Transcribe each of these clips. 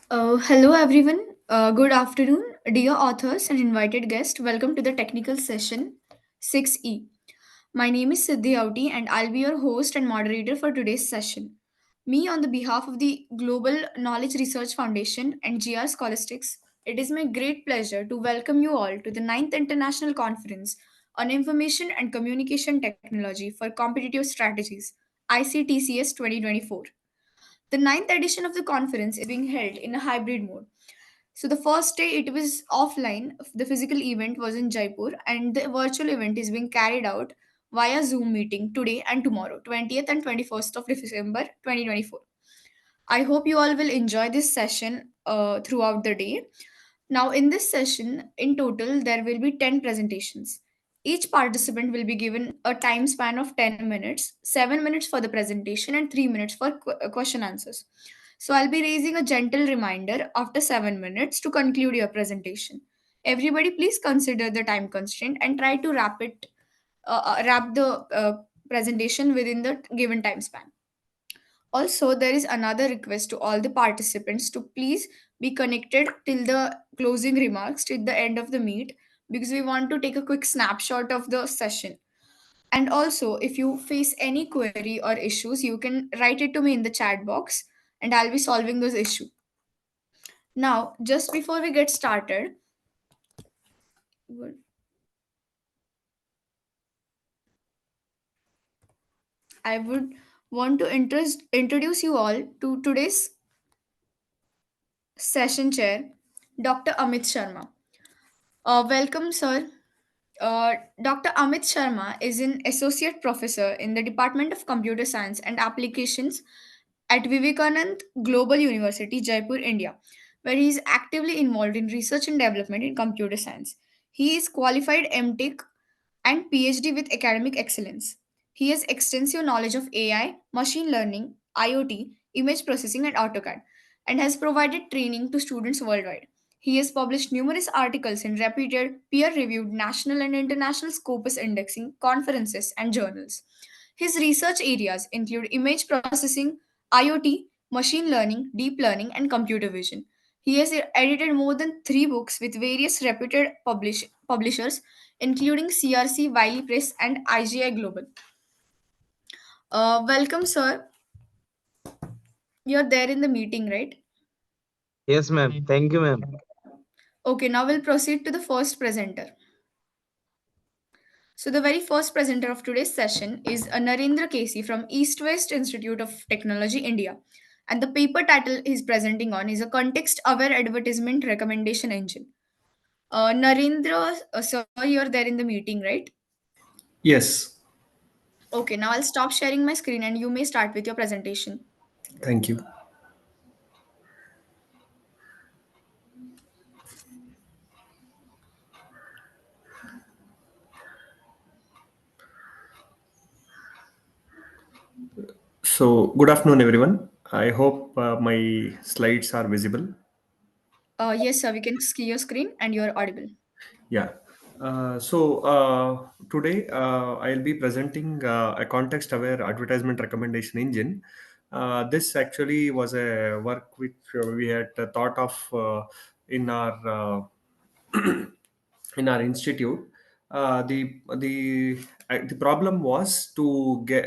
Hello, everyone. Good afternoon, dear authors and invited guests. Welcome to the technical session 6E. My name is Siddhi Auti, and I'll be your host and moderator for today's session. Me, on the behalf of the Global Knowledge Research Foundation and GR Scholastics, it is my great pleasure to welcome you all to the ninth International Conference on Information and Communication Technology for Competitive Strategies, ICTCS 2024. The ninth edition of the conference is being held in a hybrid mode. So the first day it was offline, the physical event was in Jaipur, and the virtual event is being carried out via Zoom meeting today and tomorrow, 20th and 21st of December 2024. I hope you all will enjoy this session throughout the day. Now, in this session, in total, there will be 10 presentations. Each participant will be given a time span of 10 minutes, 7 minutes for the presentation, and 3 minutes for question answers. So, I'll be raising a gentle reminder after 7 minutes to conclude your presentation. Everybody, please consider the time constraint and try to wrap the presentation within the given time span. Also, there is another request to all the participants to please be connected till the closing remarks, till the end of the meet, because we want to take a quick snapshot of the session. And also, if you face any query or issues, you can write it to me in the chat box and I'll be solving those issues. Now, just before we get started, I would want to introduce you all to today's session chair, Dr. Amit Sharma. Welcome, sir. Dr. Amit Sharma is an associate professor in the Department of Computer Science and Applications at Vivekanand Global University, Jaipur, India, where he is actively involved in research and development in computer science. He is qualified MTech and PhD with academic excellence. He has extensive knowledge of AI, machine learning, IoT, image processing, and AutoCAD, and has provided training to students worldwide. He has published numerous articles in reputed, peer reviewed national and international Scopus indexing conferences and journals. His research areas include image processing, IoT, machine learning, deep learning, and computer vision. He has edited more than 3 books with various reputed publishers, including CRC, Wiley Press, and IGI Global. Welcome, sir. You're there in the meeting, right? Yes, ma'am. Thank you, ma'am. Okay, now we'll proceed to the first presenter. So, the very first presenter of today's session is Narendra Casey from East West Institute of Technology, India. And the paper title he's presenting on is a context aware advertisement recommendation engine. Narendra, sir, you're there in the meeting, right? Yes, Okay, now I'll stop sharing my screen and you may start with your presentation. thank you. So, good afternoon, everyone. I hope my slides are visible. Yes, sir, we can see your screen and you're audible. Yeah. Today I'll be presenting a context-aware advertisement recommendation engine. This actually was a work which we had thought of in our in our institute. The problem was to get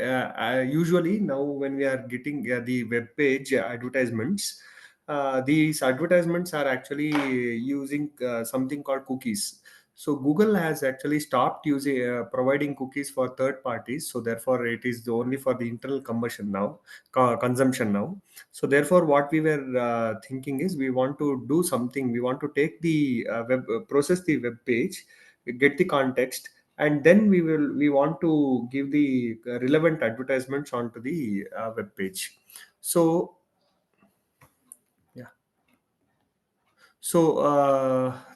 usually now when we are getting the web page advertisements, these advertisements are actually using something called cookies. So Google has actually stopped using providing cookies for third parties. So therefore, it is only for the internal consumption now. Consumption now. So therefore, what we were thinking is we want to do something. We want to take the web process the web page, get the context, and then we want to give the relevant advertisements onto the web page. So yeah.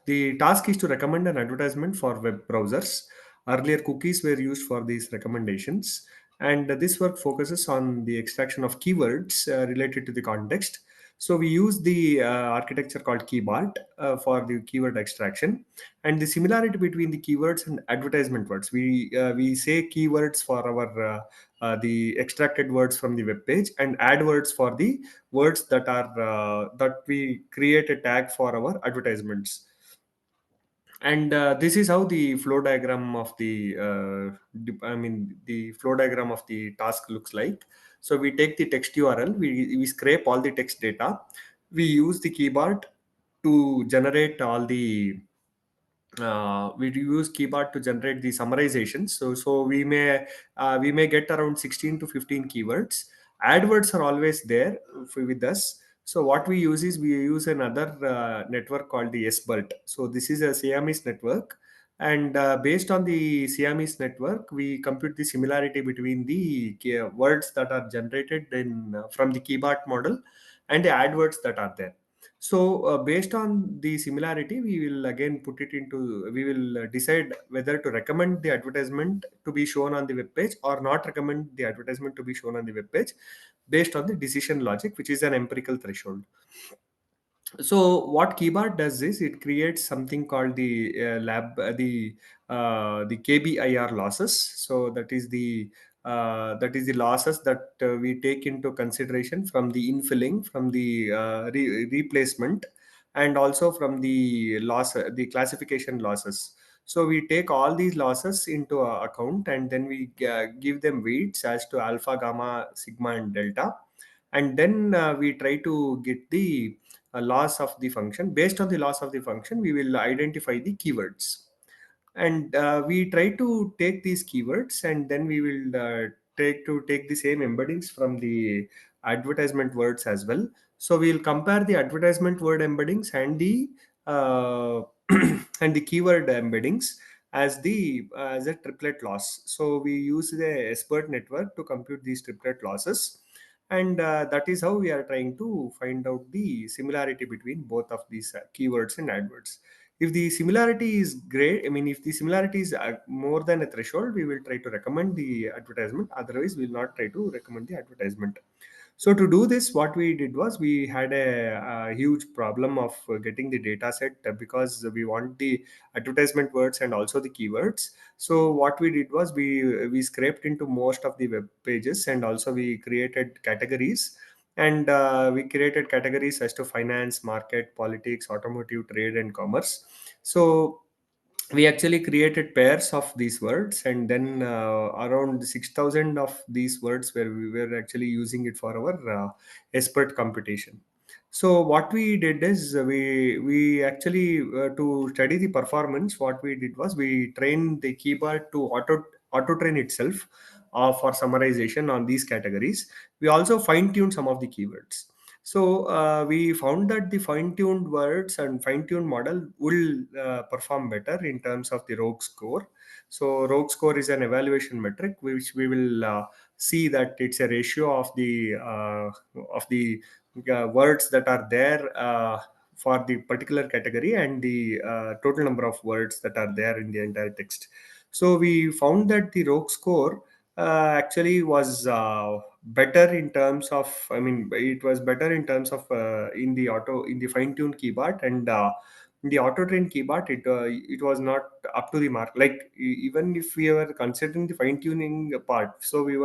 The task is to recommend an advertisement for web browsers. Earlier, cookies were used for these recommendations, and this work focuses on the extraction of keywords related to the context. So we use the architecture called keybart for the keyword extraction. And the similarity between the keywords and advertisement words, we say keywords for our the extracted words from the web page, and add words for the words that are that we create a tag for our advertisements. And this is how the flow diagram of the the flow diagram of the task looks like. So we take the text url, we scrape all the text data, we use the keyboard to generate all the we use keyboard to generate the summarization. So we may get around 16 to 15 keywords. AdWords are always there with us. So what we use is we use another network called the SBERT. So this is a Siamese network, and based on the Siamese network, we compute the similarity between the words that are generated in from the keyboard model and the AdWords that are there. So based on the similarity, we will again put it into, we will decide whether to recommend the advertisement to be shown on the web page or not recommend the advertisement to be shown on the web page, based on the decision logic, which is an empirical threshold. So what keyboard does is it creates something called the kbir losses. So that is the losses that we take into consideration from the infilling, from the replacement, and also from the the classification losses. So we take all these losses into account, and then we give them weights as to alpha, gamma, sigma, and delta. And then we try to get the loss of the function. Based on the loss of the function, we will identify the keywords. And we try to take these keywords, and then we will take the same embeddings from the advertisement words as well. So we'll compare the advertisement word embeddings and the uh, and the keyword embeddings as a triplet loss. So we use the expert network to compute these triplet losses, and that is how we are trying to find out the similarity between both of these keywords and adwords. If the similarity is great, I mean, if the similarity is more than a threshold, we will try to recommend the advertisement. Otherwise, we will not try to recommend the advertisement. So to do this, what we did was we had a huge problem of getting the data set, because we want the advertisement words and also the keywords. So what we did was we scraped into most of the web pages, and also we created categories. And we created categories as to finance, market, politics, automotive, trade, and commerce. So we actually created pairs of these words, and then around 6,000 of these words where we were actually using it for our expert computation. So what we did is we actually to study the performance, what we did was we trained the keyboard to auto train itself for summarization on these categories. We also fine tuned some of the keywords. So we found that the fine-tuned words and fine-tuned model will perform better in terms of the rogue score. So rogue score is an evaluation metric which we will see that it's a ratio of the words that are there for the particular category, and the total number of words that are there in the entire text. So we found that the rogue score actually was better in terms of, I mean, it was better in terms of in the fine tuned keyboard, and in the auto train keyboard it was not up to the mark. Like even if we were considering the fine tuning part, so we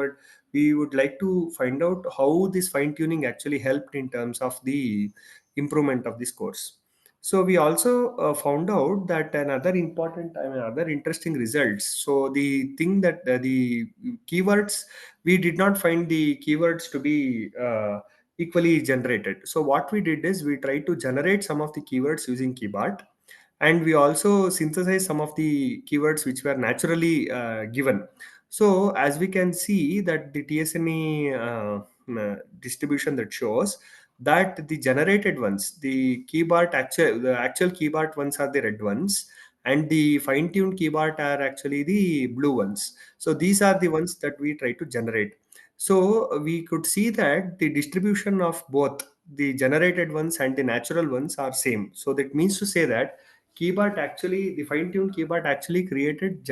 would like to find out how this fine tuning actually helped in terms of the improvement of the scores. So we also found out that another important, I mean, other interesting results. So the thing that the keywords, we did not find the keywords to be equally generated. So what we did is we tried to generate some of the keywords using keyboard, and we also synthesize some of the keywords which were naturally given. So as we can see that the tsne distribution that shows that the generated ones, the actual keyboard ones are the red ones, and the fine tuned keyboard are actually the blue ones. So these are the ones that we try to generate. So we could see that the distribution of both the generated ones and the natural ones are same. So that means to say that the fine-tuned keyboard actually created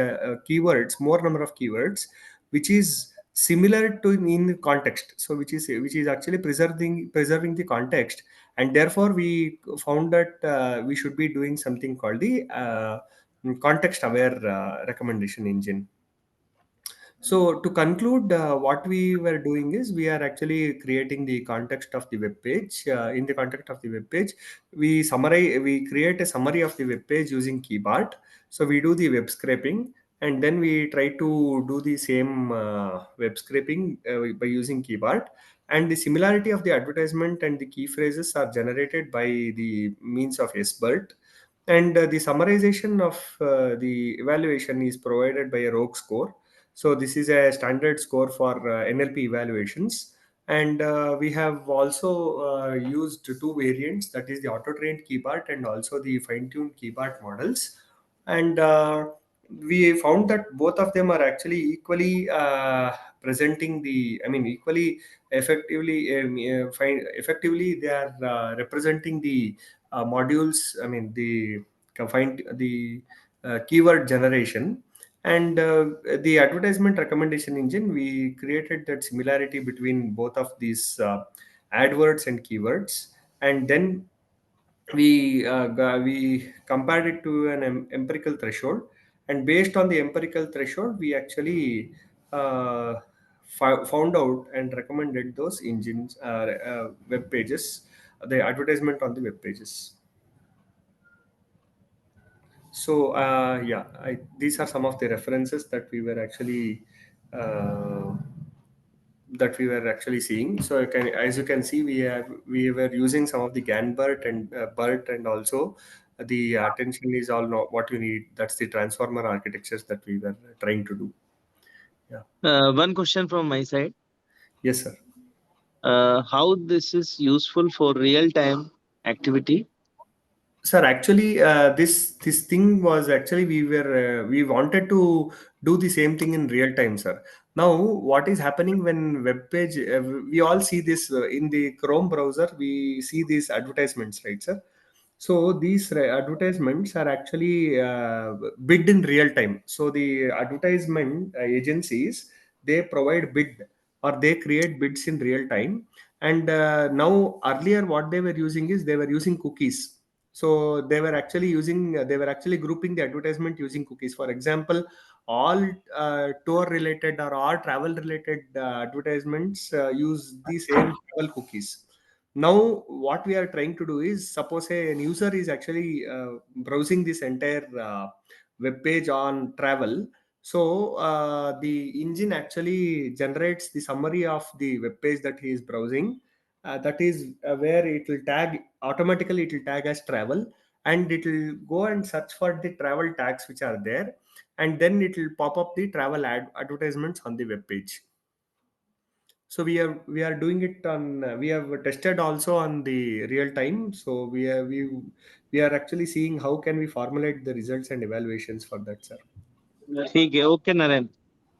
keywords, more number of keywords, which is similar to in context, so which is actually preserving the context. And therefore we found that we should be doing something called the context aware recommendation engine. So to conclude, what we were doing is we are actually creating the context of the web page. In the context of the web page, we create a summary of the web page using Keybart. So we do the web scraping, and then we try to do the same web scraping by using Keybart. And the similarity of the advertisement and the key phrases are generated by the means of SBERT. And the summarization of the evaluation is provided by a rogue score. So this is a standard score for NLP evaluations. And we have also used two variants, that is the auto-trained keybart and also the fine-tuned keybart models. And we found that both of them are actually equally presenting the, I mean, equally effectively they are representing the modules, I mean, the confined the keyword generation. And the advertisement recommendation engine, we created that similarity between both of these adwords and keywords. And then we compared it to an empirical threshold. And based on the empirical threshold, we actually uh, found out and recommended those engines, web pages, the advertisement on the web pages. So yeah, these are some of the references that we were actually uh, seeing. So as you can see, we were using some of the Ganbert and BERT, and also the attention is all not what you need. That's the transformer architectures that we were trying to do. Yeah. One question from my side. Yes, sir. How this is useful for real time activity? Sir, actually, this thing was actually we wanted to do the same thing in real time, sir. Now, what is happening when web page? We all see this in the Chrome browser. We see these advertisements, right, sir? So these advertisements are actually bid in real time. So the advertisement agencies, they provide bid, or they create bids in real time. And now earlier what they were using is they were using cookies. So they were actually grouping the advertisement using cookies. For example, all tour related or all travel related advertisements use the same travel cookies. Now what we are trying to do is, suppose an user is actually browsing this entire web page on travel. So the engine actually generates the summary of the web page that he is browsing. That is where it will tag automatically, it will tag as travel, and it will go and search for the travel tags which are there, and then it will pop up the travel advertisements on the web page. So we are doing it on we have tested also on the real time. So we are actually seeing how can we formulate the results and evaluations for that, sir. ठीक है, okay, Naren.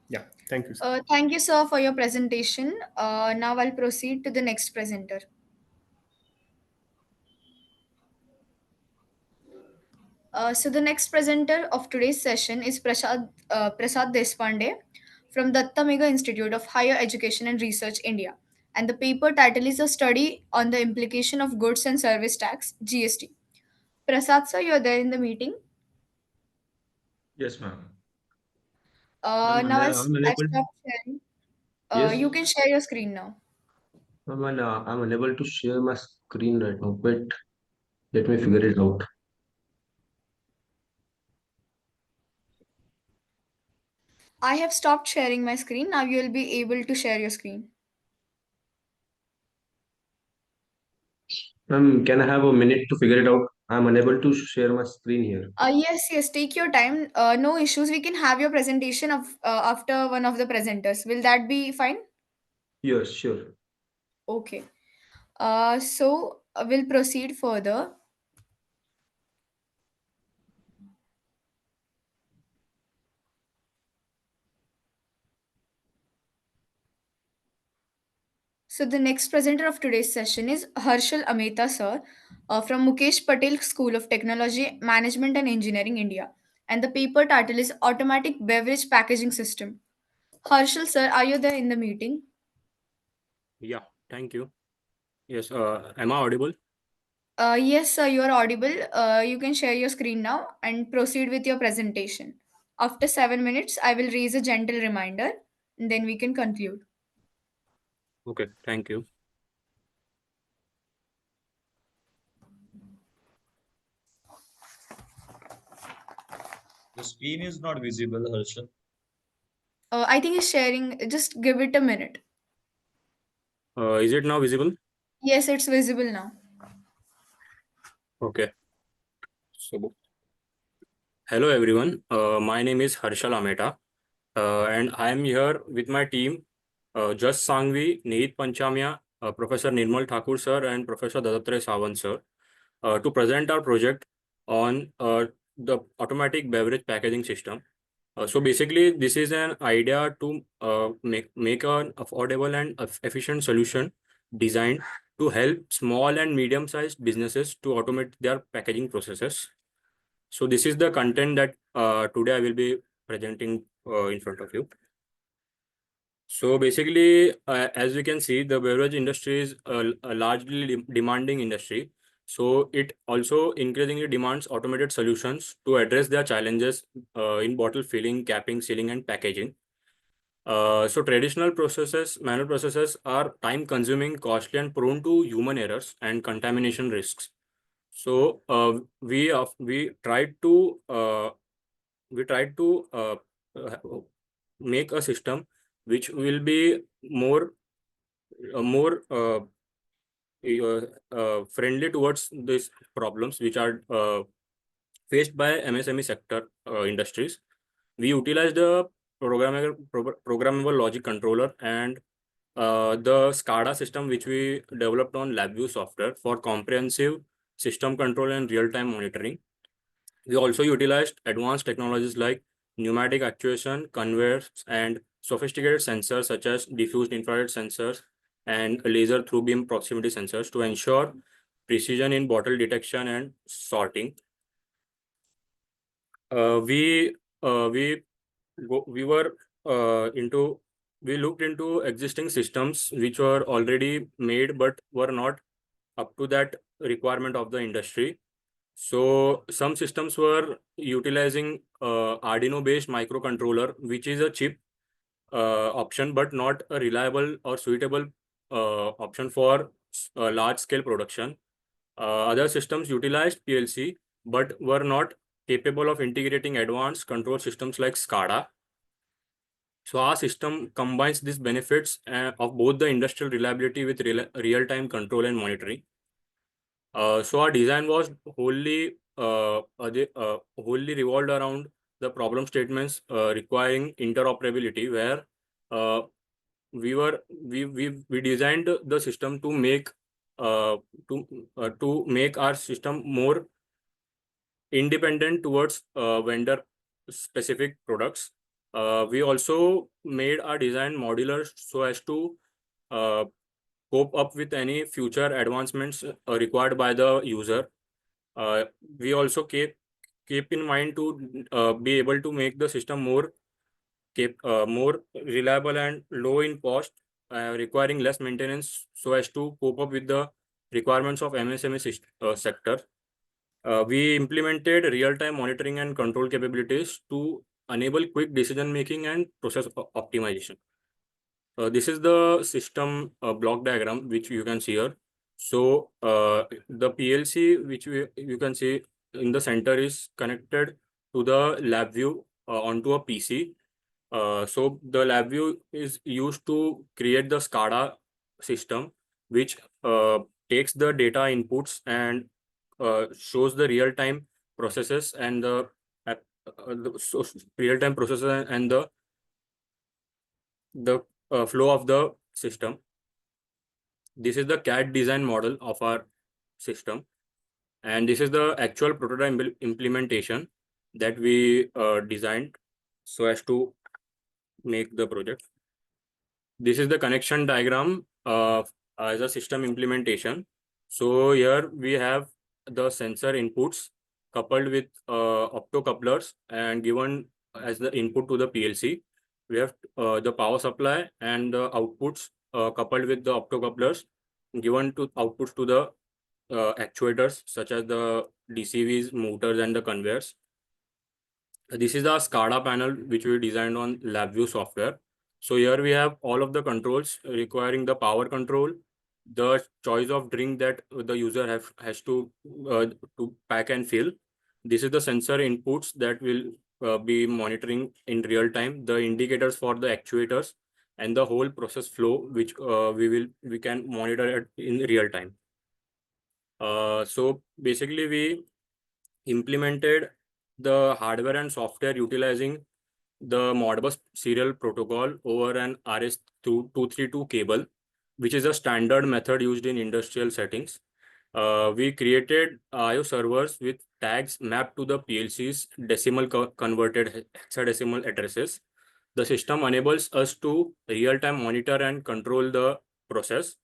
Yeah, thank you, sir. Thank you, sir, for your presentation. Now I'll proceed to the next presenter. So the next presenter of today's session is Prasad Deshpande from Datta Mega Institute of Higher Education and Research, India. And the paper title is a study on the implication of goods and service tax (GST). Prasad, sir, you're there in the meeting. Yes, ma'am. Now I'm I've unable. stopped sharing. Yes, You can share your screen now. I'm unable to share my screen right now. Wait, let me figure it out. I have stopped sharing my screen. Now you'll be able to share your screen. Can I have a minute to figure it out? I'm unable to share my screen here. Yes, yes, take your time. No issues. We can have your presentation after one of the presenters. Will that be fine? Yes, sure. Okay. So we'll proceed further. So the next presenter of today's session is Harshal Ameta sir from Mukesh Patel School of Technology, Management and Engineering, India. And the paper title is Automatic Beverage Packaging System. Harshal sir, are you there in the meeting? Yeah, thank you. Yes, am I audible? Yes, sir, you are audible. You can share your screen now and proceed with your presentation. After 7 minutes, I will raise a gentle reminder and then we can conclude. Okay, thank you. The screen is not visible, Harshal. I think he's sharing, just give it a minute. Is it now visible? Yes, it's visible now. Okay. So, hello everyone. My name is Harshal Ameta, and I am here with my team, Just Sangvi, Nihit Panchamya, Professor Nirmal Thakur sir, and Professor Dattatreya Sawant sir, to present our project on the automatic beverage packaging system. So basically, this is an idea to make an affordable and efficient solution designed to help small and medium-sized businesses to automate their packaging processes. So this is the content that today I will be presenting in front of you. So basically, as we can see, the beverage industry is a largely demanding industry. So it also increasingly demands automated solutions to address their challenges in bottle filling, capping, sealing, and packaging. So traditional processes, manual processes are time consuming, costly, and prone to human errors and contamination risks. So we tried to uh, make a system which will be more friendly towards these problems which are faced by MSME sector industries. We utilized the programmable logic controller and the SCADA system, which we developed on LabVIEW software for comprehensive system control and real-time monitoring. We also utilized advanced technologies like pneumatic actuation, conveyors, and sophisticated sensors such as diffused infrared sensors and laser through beam proximity sensors to ensure precision in bottle detection and sorting. Uh, we we we were into we looked into existing systems which were already made but were not up to that requirement of the industry. So some systems were utilizing Arduino based microcontroller, which is a cheap option but not a reliable or suitable option for large scale production. Other systems utilized PLC but were not capable of integrating advanced control systems like SCADA. So our system combines these benefits of both the industrial reliability with real-time control and monitoring. So our design was wholly revolved around the problem statements requiring interoperability, where uh, we designed the system uh, to make our system more independent towards vendor specific products. We also made our design modular so as to uh, cope up with any future advancements required by the user. Uh, we also keep in mind to be able to make the system more reliable and low in cost, requiring less maintenance so as to cope up with the requirements of MSME sector. We implemented real-time monitoring and control capabilities to enable quick decision making and process optimization. This is the system block diagram which you can see here. So the PLC which you can see in the center is connected to the lab view onto a PC. So the lab view is used to create the SCADA system, which takes the data inputs and shows the real-time processes and the real-time processes and the flow of the system. This is the CAD design model of our system, and this is the actual prototype implementation that we designed so as to make the project. This is the connection diagram as a system implementation. So here we have the sensor inputs coupled with optocouplers and given as the input to the PLC. We have the power supply and the outputs coupled with the optocouplers given to outputs to the actuators such as the DCVs, motors, and the conveyors. This is the SCADA panel which we designed on LabVIEW software. So here we have all of the controls requiring the power control, the choice of drink that the user has to pack and fill. This is the sensor inputs that will be monitoring in real time, the indicators for the actuators, and the whole process flow which we can monitor it in real time. So basically we implemented the hardware and software utilizing the Modbus serial protocol over an RS232 cable, which is a standard method used in industrial settings. We created IO servers with tags mapped to the PLC's decimal converted hexadecimal addresses. The system enables us to real-time monitor and control the process.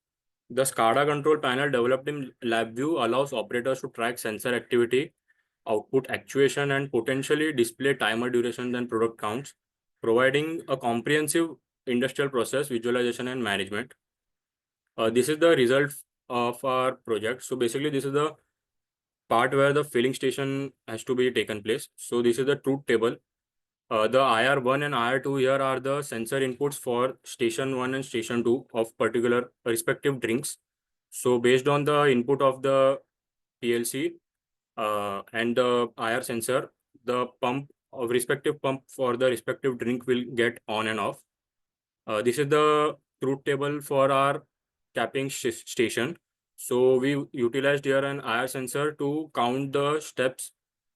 The SCADA control panel developed in LabVIEW allows operators to track sensor activity, output actuation, and potentially display timer durations and product counts, providing a comprehensive industrial process visualization and management. This is the result of our project. So basically, this is the part where the filling station has to be taken place. So this is the truth table. The IR1 and IR2 here are the sensor inputs for station 1 and station 2 of particular respective drinks. So based on the input of the PLC and the IR sensor, the pump of respective pump for the respective drink will get on and off. This is the truth table for our capping station. So we utilized here an IR sensor to count the steps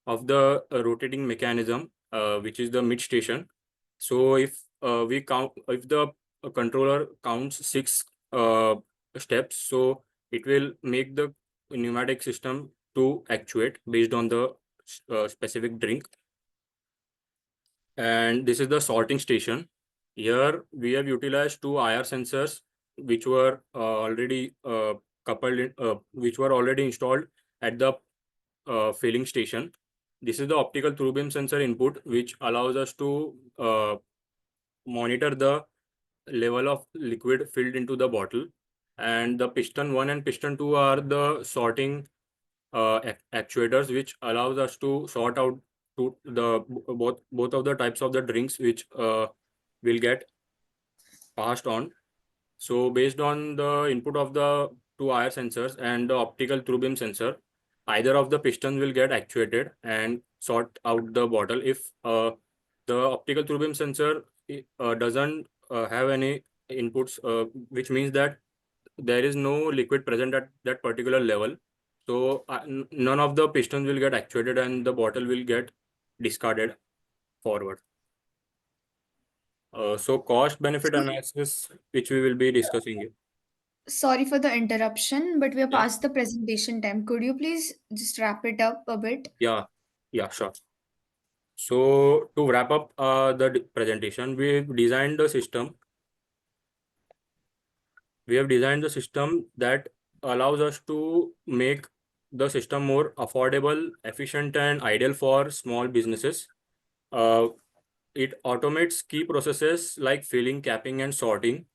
of the rotating mechanism, which is the mid station. So if the controller counts 6 steps, so it will make the pneumatic system to actuate based on the specific drink. And this is the sorting station. Here we have utilized 2 IR sensors which were already coupled in, which were already installed at the filling station. This is the optical through beam sensor input, which allows us to monitor the level of liquid filled into the bottle. And the piston 1 and piston 2 are the sorting actuators, which allows us to sort out to the both of the types of the drinks which will get passed on. So based on the input of the 2 IR sensors and the optical through beam sensor, either of the pistons will get actuated and sort out the bottle. If the optical through beam sensor doesn't have any inputs, which means that there is no liquid present at that particular level. So none of the pistons will get actuated and the bottle will get discarded forward. So cost benefit analysis, which we will be discussing here. Sorry for the interruption, but we are Yeah, past the presentation time. Could you please just wrap it up a bit? yeah, yeah, sure. So to wrap up the presentation, we've designed the system. We have designed the system that allows us to make the system more affordable, efficient, and ideal for small businesses. Uh, it automates key processes like filling, capping, and sorting.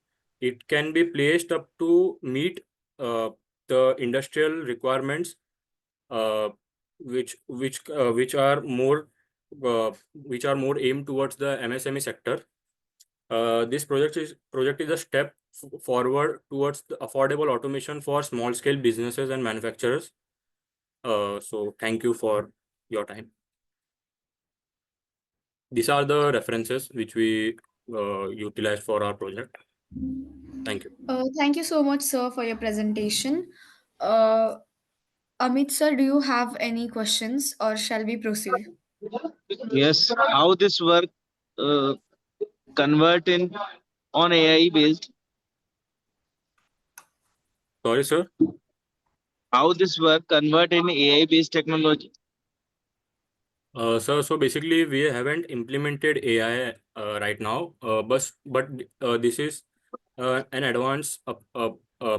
It can be placed up to meet uh, the industrial requirements, uh, which are more aimed towards the MSME sector. This project is a step forward towards the affordable automation for small scale businesses and manufacturers. So thank you for your time. These are the references which we utilize for our project. Thank you. Thank you so much, sir, for your presentation. Uh, Amit, sir, do you have any questions or shall we proceed? Yes, how this work uh, convert in on AI based, Sorry, sir. how this work convert in AI based technology. So basically, we haven't implemented AI right now, but this is an advanced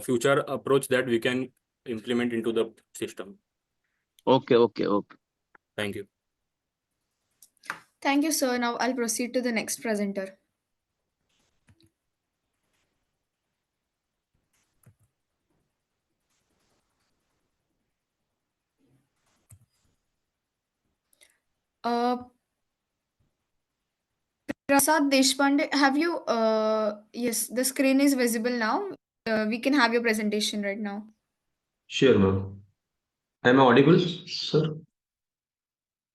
future approach that we can implement into the system. Okay, okay, okay. Thank you. Thank you, sir. Now I'll proceed to the next presenter. Uh, Prasad Deshpande, have you? Yes, the screen is visible now. We can have your presentation right now. Sure, ma'am. Am I audible, sir?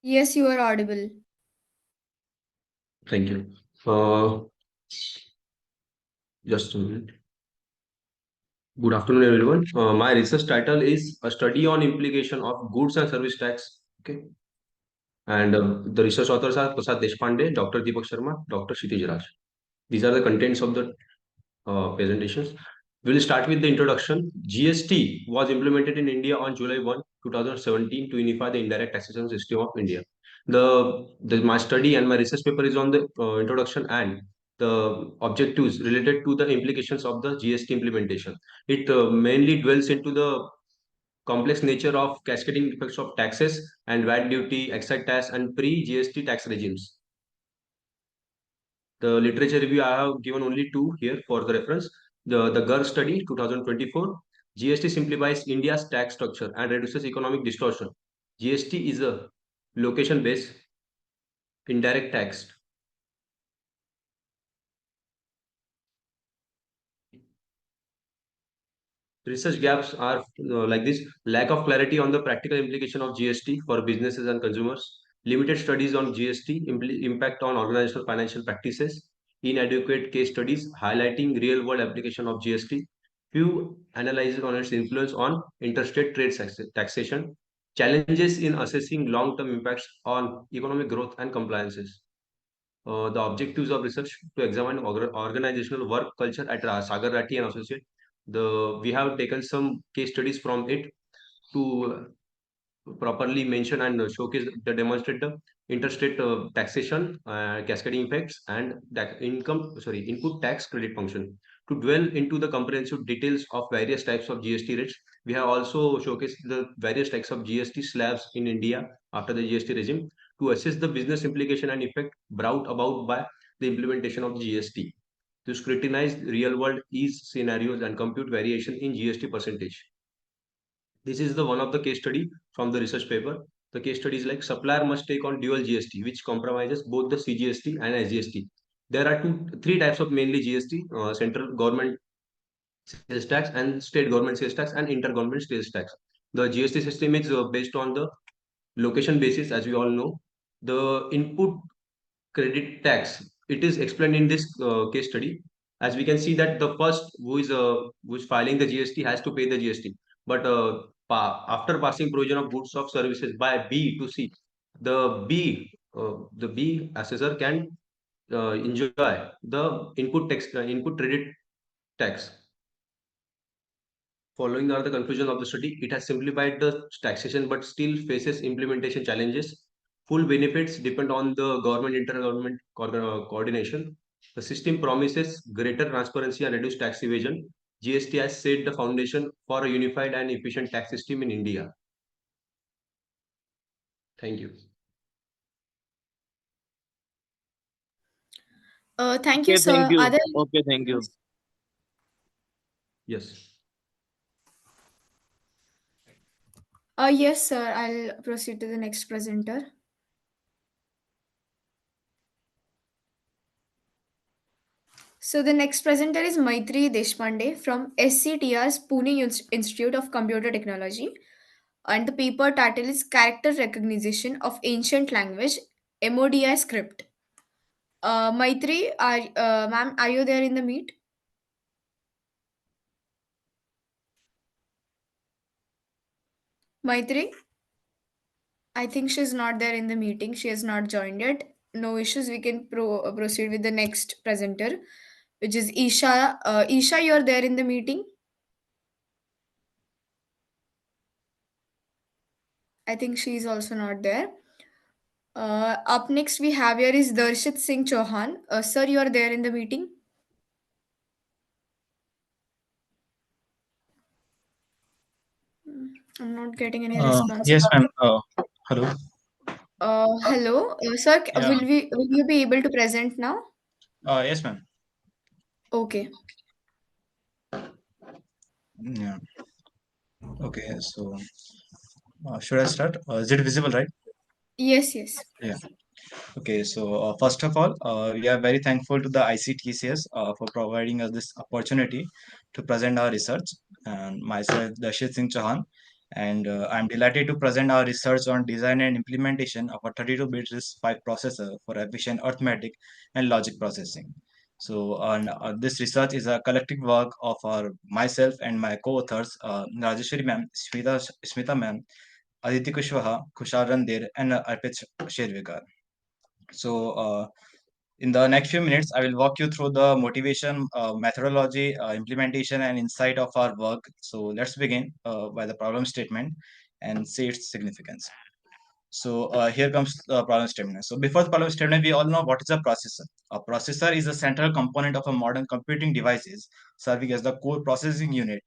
Yes, you are audible. Thank you. Uh, just a minute. Good afternoon, everyone. My research title is a study on implication of goods and service tax. Okay, and the research authors are Prasad Deshpande, Dr. Deepak Sharma, Dr. Kshitij Raj. These are the contents of the presentations. We'll start with the introduction. GST was implemented in India on July 1, 2017 to unify the indirect taxation system of India. My study and my research paper is on the introduction and the objectives related to the implications of the GST implementation. It mainly dwells into the complex nature of cascading effects of taxes and VAT duty, excise tax, and pre-GST tax regimes. The literature review I have given only two here for the reference. The GER study 2024, GST simplifies India's tax structure and reduces economic distortion. GST is a location-based indirect tax. Research gaps are like this: lack of clarity on the practical implication of GST for businesses and consumers, limited studies on GST impact on organizational financial practices, inadequate case studies highlighting real world application of GST, few analyses on its influence on interstate trade taxation, challenges in assessing long term impacts on economic growth and compliances. The objectives of research to examine organizational work culture at Sagar Ratti and Associate. We have taken some case studies from it to properly mention and showcase the demonstrate the interstate taxation, cascading effects, and input tax credit function. To dwell into the comprehensive details of various types of GST rates, we have also showcased the various types of GST slabs in India after the GST regime to assess the business implication and effect brought about by the implementation of GST. To scrutinize real world ease scenarios and compute variation in GST percentage. This is the one of the case study from the research paper. The case study is like supplier must take on dual GST, which compromises both the CGST and SGST. There are three types of mainly GST: central government sales tax and state government sales tax and intergovernment sales tax. The GST system is based on the location basis, as we all know. The input credit tax, it is explained in this case study. As we can see that the first who is filing the GST has to pay the GST, but after passing provision of goods of services by B to C, the B assessor can enjoy the input credit tax. Following are the conclusion of the study. It has simplified the taxation but still faces implementation challenges. Full benefits depend on the government intergovernment coordination. The system promises greater transparency and reduced tax evasion. GST has set the foundation for a unified and efficient tax system in India. Thank you. Thank you, Okay, thank sir. you. Are there Okay, thank you. Yes. Yes, sir. I'll proceed to the next presenter. So the next presenter is Maitri Deshpande from SCTR's Pune Institute of Computer Technology, and the paper title is Character Recognition of Ancient Language (MODI script). Maitri, ma'am, are you there in the meet? Maitri, I think she's not there in the meeting. She has not joined yet. No issues. We can proceed with the next presenter, which is Isha. Isha, you're there in the meeting. I think she's also not there. Up next we have here is Darshit Singh Chauhan. Sir, you are there in the meeting? I'm not getting any response. Yes, ma'am. Hello. Hello, sir. Yeah. Will you be able to present now? Yes, ma'am. Okay. Yeah. Okay. So, should I start? Is it visible, right? Yes, yes. Yeah. Okay, so first of all, we are very thankful to the ICTCS for providing us this opportunity to present our research. And myself, Dashit Singh Chauhan, and I'm delighted to present our research on design and implementation of a 32-bit RISC-V processor for efficient arithmetic and logic processing. So, this research is a collective work of myself and my co-authors, Rajeshwari ma'am, Smita ma'am, Aditi Kushwaha, Kushal Randir, and Arpit Shervikar. So, in the next few minutes, I will walk you through the motivation, methodology, implementation, and insight of our work. So, let's begin by the problem statement and see its significance. So, here comes the problem statement. So, before the problem statement, we all know what is a processor. A processor is a central component of a modern computing devices, serving as the core processing unit.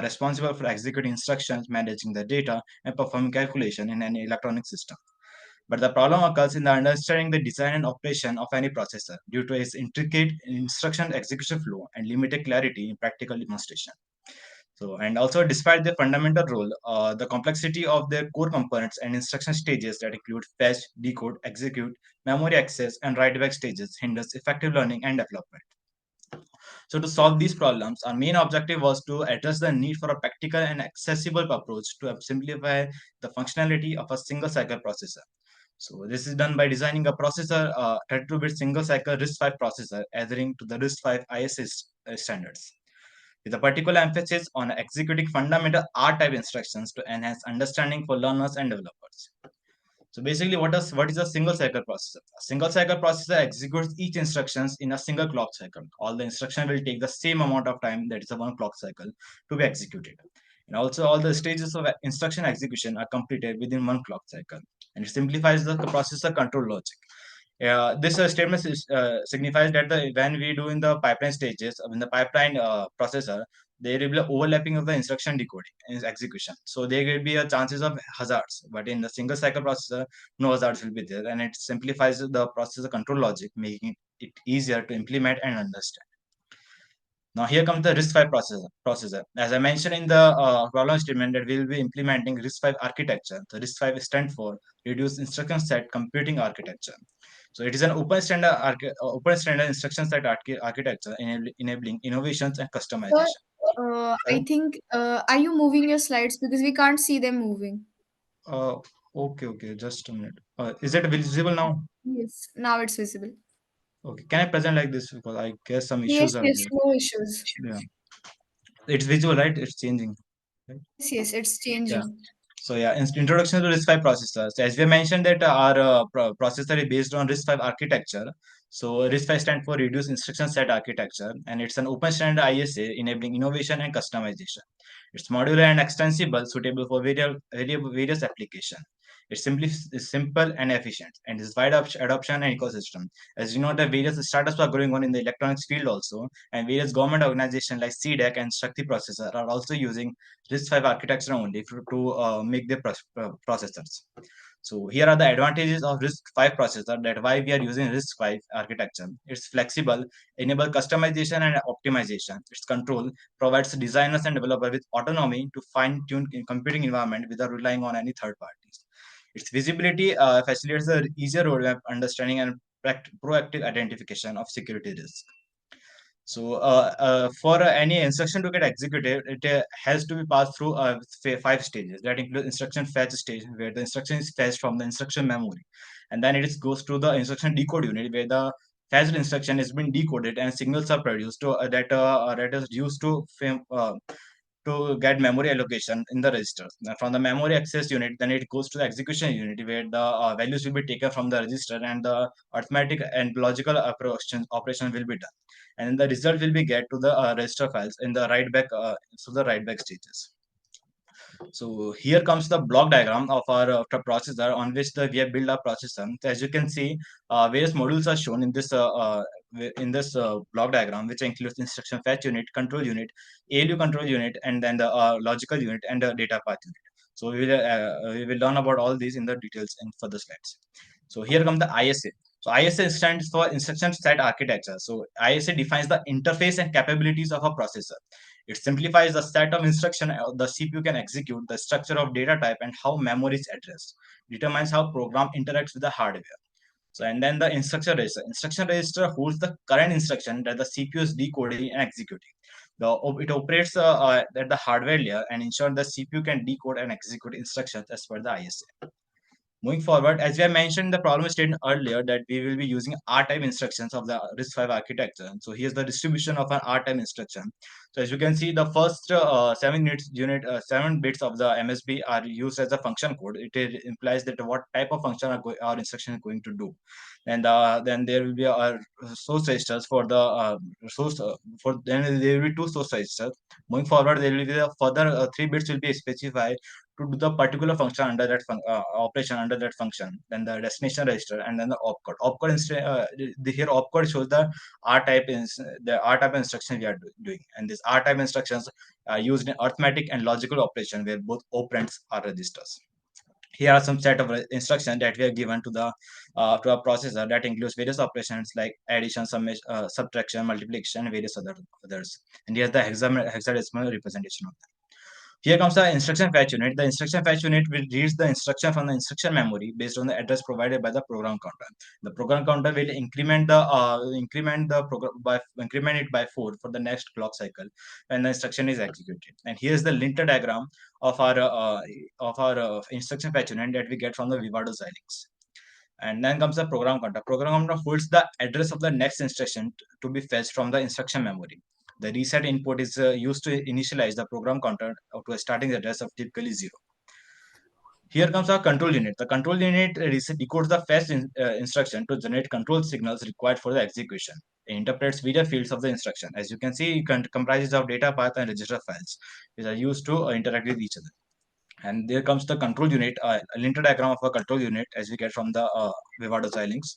Responsible for executing instructions, managing the data, and performing calculation in an electronic system. But the problem occurs in the understanding the design and operation of any processor due to its intricate instruction execution flow and limited clarity in practical demonstration. So, and also despite their fundamental role, the complexity of their core components and instruction stages that include fetch, decode, execute, memory access, and write back stages hinders effective learning and development. So, to solve these problems, our main objective was to address the need for a practical and accessible approach to simplify the functionality of a single cycle processor. So this is done by designing a processor, 32-bit single cycle RISC-V processor adhering to the RISC-V ISA standards, with a particular emphasis on executing fundamental R-type instructions to enhance understanding for learners and developers. So basically, what is a single cycle processor? A single cycle processor executes each instructions in a single clock cycle. All the instruction will take the same amount of time, that is a one clock cycle, to be executed. And also all the stages of instruction execution are completed within one clock cycle. And it simplifies the processor control logic. This statement signifies that when we do in the pipeline stages, in the pipeline processor, there will be a overlapping of the instruction decoding and execution. So there will be a chances of hazards, but in the single cycle processor, no hazards will be there, and it simplifies the processor control logic, making it easier to implement and understand. Now here comes the RISC-V processor. As I mentioned in the problem statement that we will be implementing RISC-V architecture. The RISC-V stands for Reduced Instruction Set Computing Architecture. So it is an open standard instruction set architecture enabling innovations and Sir, customization. I think, are you moving your slides because we can't see them moving? Uh, okay, just a minute. Is it visible now? Yes, now it's visible. Okay, can I present like this because I guess some Yes, issues are yes, there. no issues. Yeah, it's visible, right? It's changing. Right? Yes, yes, it's Yeah. changing. So yeah, introduction to RISC-V processors. As we mentioned that our processor is based on RISC-V architecture. So RISC-V stands for Reduced Instruction Set Architecture, and it's an open standard ISA enabling innovation and customization. It's modular and extensible, suitable for various applications. It's simple and efficient, and is wide adoption and ecosystem. As you know, the various startups are going on in the electronics field also, and various government organizations like CDEC and Shakti Processor are also using RISC-V architecture only to make their processors. So here are the advantages of RISC-V processor, that why we are using RISC-V architecture. It's flexible, enable customization and optimization. Its control provides designers and developers with autonomy to fine-tune computing environment without relying on any third parties. Its visibility facilitates the easier roadmap understanding and proactive identification of security risks. So, for any instruction to get executed, it has to be passed through 5 stages. That includes instruction fetch stage, where the instruction is fetched from the instruction memory, and then goes to the instruction decode unit, where the fetched instruction has been decoded and signals are produced that is used to get memory allocation in the registers. Now, from the memory access unit, then it goes to the execution unit, where the values will be taken from the register and the arithmetic and logical operation will be done. And then the result will be get to the register files in the write back stages. So here comes the block diagram of our processor on which we have built our processor. So as you can see, various modules are shown in this block diagram, which includes instruction fetch unit, control unit, ALU control unit, and then the logical unit and the data path unit. So we will learn about all these in the details in further slides. So here comes the ISA. So ISA stands for Instruction Set Architecture. So ISA defines the interface and capabilities of a processor. It simplifies the set of instruction the CPU can execute, the structure of data type, and how memory is addressed. Determines how program interacts with the hardware. So, and then the instruction register. Instruction register holds the current instruction that the CPU is decoding and executing. It operates at the hardware layer and ensures the CPU can decode and execute instructions as per the ISA. Moving forward, as we have mentioned the problem statement earlier, that we will be using R-type instructions of the RISC-V architecture. So here's the distribution of an R-type instruction. So as you can see, the first 7 bits of the MSB are used as a function code. Implies that what type of function our instruction is going to do. And then there will be source registers for the source. For then there will be two source registers. Moving forward, there will be a further 3 bits will be specified to do the particular function under that operation under that function, then the destination register, and then the opcode. Here opcode shows the R type instruction we are doing, and these R type instructions are used in arithmetic and logical operation where both operands are registers. Here are some set of instructions that we are given to a processor that includes various operations like addition, summation, subtraction, multiplication, and various others. And here's the hexadecimal representation of that. Here comes the instruction fetch unit. The instruction fetch unit will read the instruction from the instruction memory based on the address provided by the program counter. The program counter will increment it by 4 for the next clock cycle when the instruction is executed. And here is the linter diagram of our instruction fetch unit that we get from the Vivado Xilinx. And then comes the program counter. Program counter holds the address of the next instruction to be fetched from the instruction memory. The reset input is used to initialize the program counter to a starting address of typically 0. Here comes our control unit. The control unit decodes the instruction to generate control signals required for the execution. It interprets various fields of the instruction. As you can see, it comprises of data path and register files, which are used to interact with each other. And there comes the control unit, a linter diagram of a control unit as we get from the Vivado Xilinx.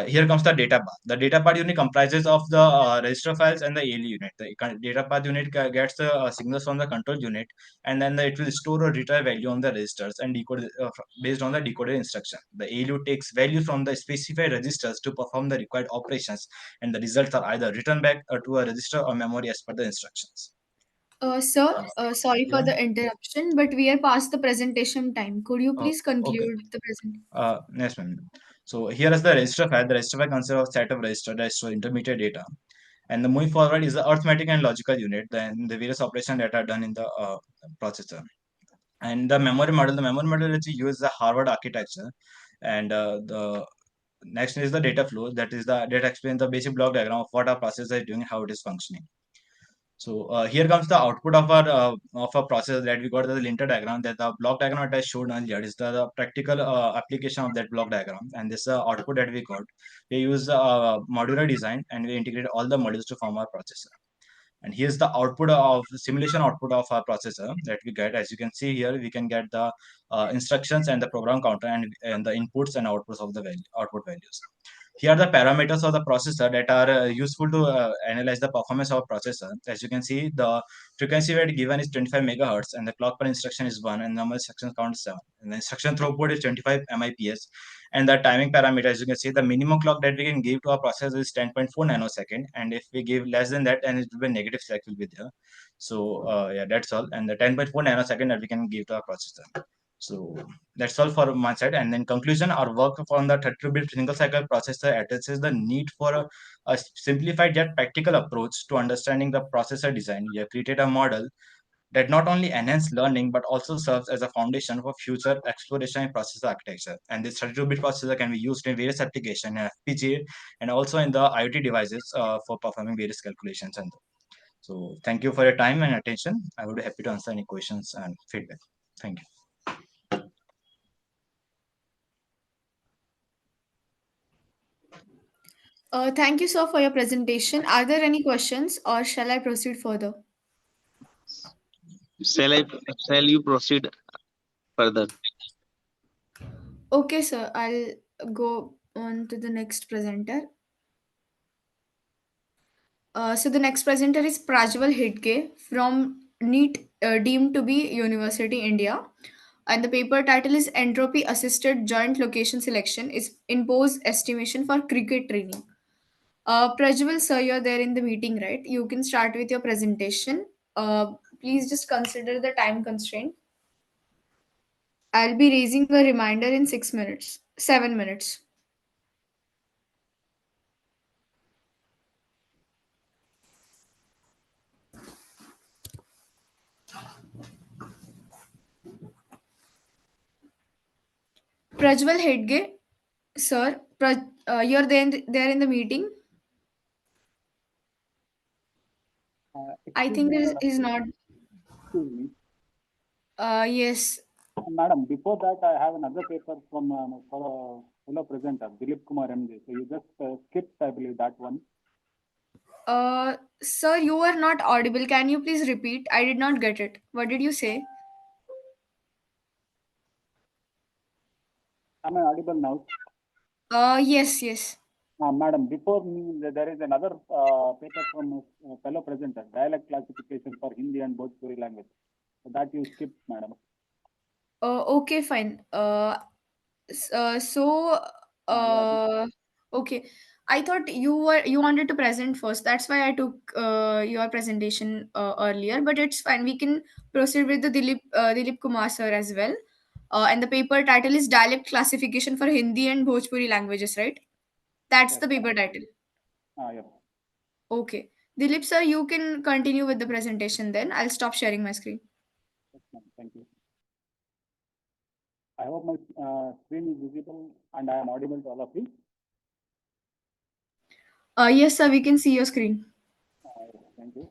Here comes the data path. The data path unit comprises of the register files and the ALU unit. The data path unit gets the signals from the control unit, and then it will store or retrieve value on the registers and decode based on the decoded instruction. The ALU takes value from the specified registers to perform the required operations, and the results are either returned back to a register or memory as per the instructions. Sir, sorry for Yeah. the interruption, but we are past the presentation time. Could you Oh, please okay. conclude the presentation? Yes, ma'am. So here is the register file. The register file consists of set of register that store intermediate data. And the moving forward is the arithmetic and logical unit, then the various operations that are done in the processor. And the memory model which we use the Harvard architecture. And the next is the data flow. That is the data explains the basic block diagram of what our processor is doing, how it is functioning. So here comes the output of a process that we got the linter diagram. That the block diagram that I showed earlier is the practical application of that block diagram, and this output that we got. We use modular design and we integrate all the modules to form our processor. And here's the output of simulation output of our processor that we get. As you can see here, we can get the instructions and the program counter and the inputs and outputs of the output values. Here are the parameters of the processor that are useful to analyze the performance of a processor. As you can see, the frequency rate given is 25 megahertz, and the clock per instruction is 1, and number instruction count is 7. And the instruction throughput is 25 MIPS. And the timing parameter, as you can see, the minimum clock that we can give to our processor is 10.4 nanosecond. And if we give less than that, then it will be negative slack will be there. So yeah, that's all. And the 10.4 nanosecond that we can give to our processor. So that's all for my side. And then conclusion, our work on the 32-bit single cycle processor addresses the need for a simplified yet practical approach to understanding the processor design. We have created a model that not only enhance learning but also serves as a foundation for future exploration in processor architecture. And this 32-bit processor can be used in various applications, FPGA, and also in the IoT devices for performing various calculations. And so, thank you for your time and attention. I would be happy to answer any questions and feedback. Thank you. Thank you, sir, for your presentation. Are there any questions or shall I proceed further? Shall I shall you proceed further? Okay, sir, I'll go on to the next presenter. So the next presenter is Prajwal Hidke from NEET, deemed to be University India. And the paper title is Entropy Assisted Joint Location Selection is Impose Estimation for Cricket Training. Prajwal, sir, you're there in the meeting, right? You can start with your presentation. Please just consider the time constraint. I'll be raising a reminder in 6 minutes, 7 minutes. Prajwal Hedge, sir, you're there in the meeting. I Excuse think me, is not. excuse me. Yes. Madam, before that, I have another paper from for a fellow presenter, Dilip Kumar MJ. So you just skipped, I believe, that one. Sir, you are not audible. Can you please repeat? I did not get it. What did you say? Am I audible now? Yes, yes. Madam, before me, there is another paper from a fellow presenter, dialect classification for Hindi and Bhojpuri language. So that you skipped, madam. Okay, fine. So, Yeah, okay. I thought you wanted to present first. That's why I took your presentation earlier. But it's fine. We can proceed with the Dilip Kumar sir as well. And the paper title is Dialect Classification for Hindi and Bhojpuri Languages, right? That's yes, the paper title. yes, Okay. Dilip sir, you can continue with the presentation then. I'll stop sharing my screen. yes, ma'am. Thank you. I hope my screen is visible and I am audible to all of you. Yes, sir, we can see your screen. Thank you.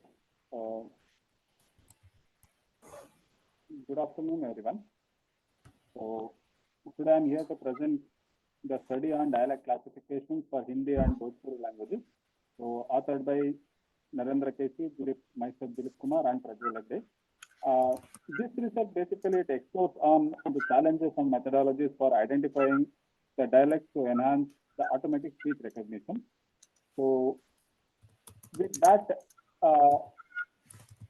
Good afternoon, everyone. So today I'm here to present the study on dialect classifications for Hindi and Bhojpuri languages. So authored by Narendra Kesi, myself Dilip Kumar and Prajwal Agde. This research basically it explores on the challenges and methodologies for identifying the dialects to enhance the automatic speech recognition. So with that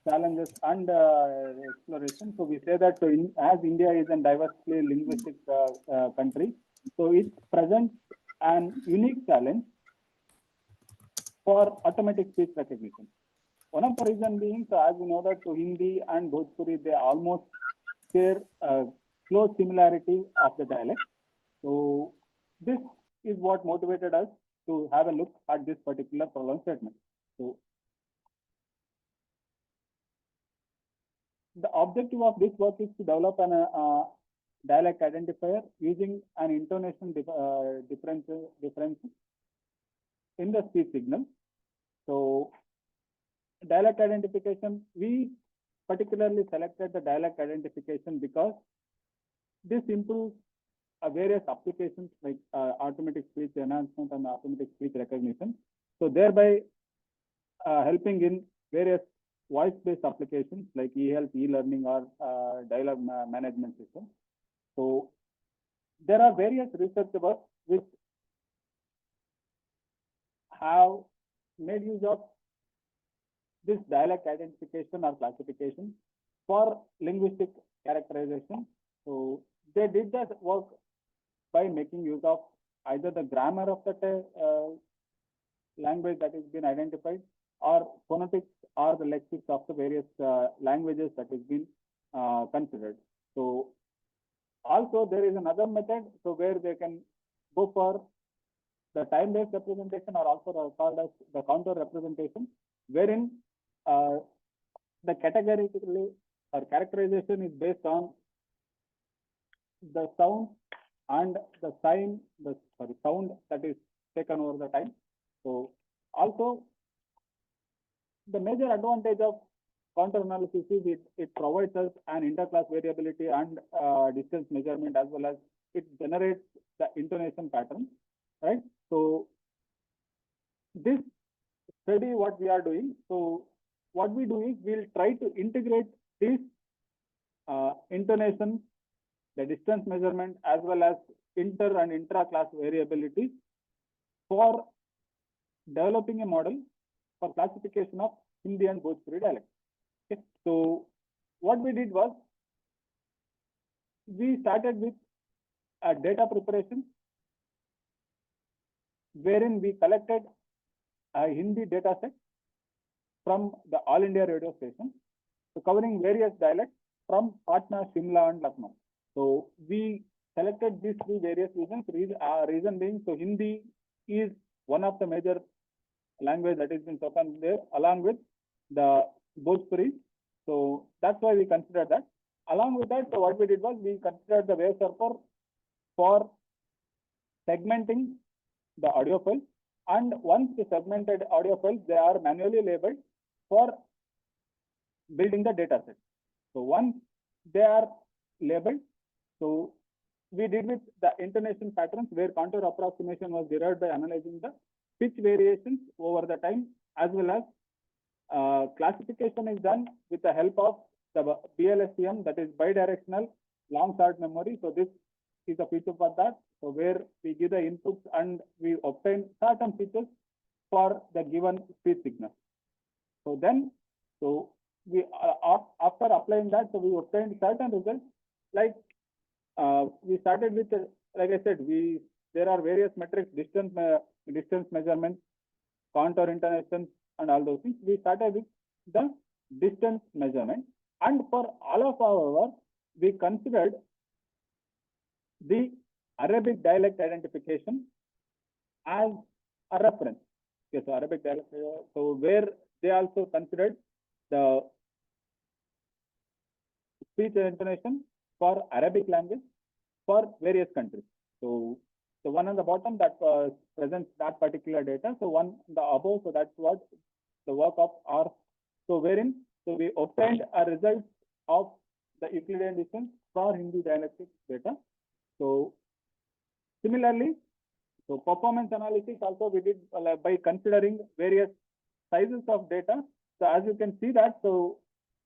challenges and exploration, so we say that as India is a diversely linguistic country, so it presents an unique challenge for automatic speech recognition. One of the reasons being, so as we know that so Hindi and Bhojpuri, they almost share close similarity of the dialect. So this is what motivated us to have a look at this particular problem statement. So the objective of this work is to develop an dialect identifier using an intonation difference in the speech signal. So dialect identification, we particularly selected the dialect identification because this improves various applications like automatic speech enhancement and automatic speech recognition. So thereby helping in various voice-based applications like e-health, e-learning, or dialogue management system. So there are various research works which have made use of this dialect identification or classification for linguistic characterization. So they did that work by making use of either the grammar of the language that has been identified or phonetics or the lexics of the various languages that has been considered. So also there is another method so where they can go for the time-based representation or also called as the counter representation, wherein the categorically or characterization is based on the sound and the sign, sound that is taken over the time. So also the major advantage of counter analysis is it provides us an interclass variability and distance measurement as well as it generates the intonation pattern, right? So this study what we are doing, so what we do is we'll try to integrate this intonation, the distance measurement as well as inter and intra-class variability for developing a model for classification of Hindi and Bhojpuri dialects. Okay. So what we did was we started with a data preparation wherein we collected a Hindi data set from the All India radio station, so covering various dialects from Patna, Shimla, and Lucknow. So we selected these three various reasons. Reason being, so Hindi is one of the major language that has been spoken there, along with the Bhojpuri. So that's why we considered that. Along with that, so what we did was we considered the wave surfer for segmenting the audio files, and once the segmented audio files, they are manually labeled for building the data set. So once they are labeled, so we did with the intonation patterns where contour approximation was derived by analyzing the pitch variations over the time, as well as classification is done with the help of the BLSTM, that is bidirectional long short memory. So this is a feature for that. So where we give the inputs and we obtain certain features for the given speech signal. So then, so we after applying that, so we obtained certain results. Like we started with, like I said, there are various metrics, distance measurement, contour intonation, and all those things. We started with the distance measurement, and for all of our work, we considered the Arabic dialect identification as a reference. Okay, so Arabic dialect, so where they also considered the speech intonation for Arabic language for various countries. So the one on the bottom that presents that particular data. So one the above, so that's what the work of R. So wherein, so we obtained a result of the Euclidean distance for Hindi dialectic data. So similarly, so performance analysis also we did by considering various sizes of data. So as you can see that, so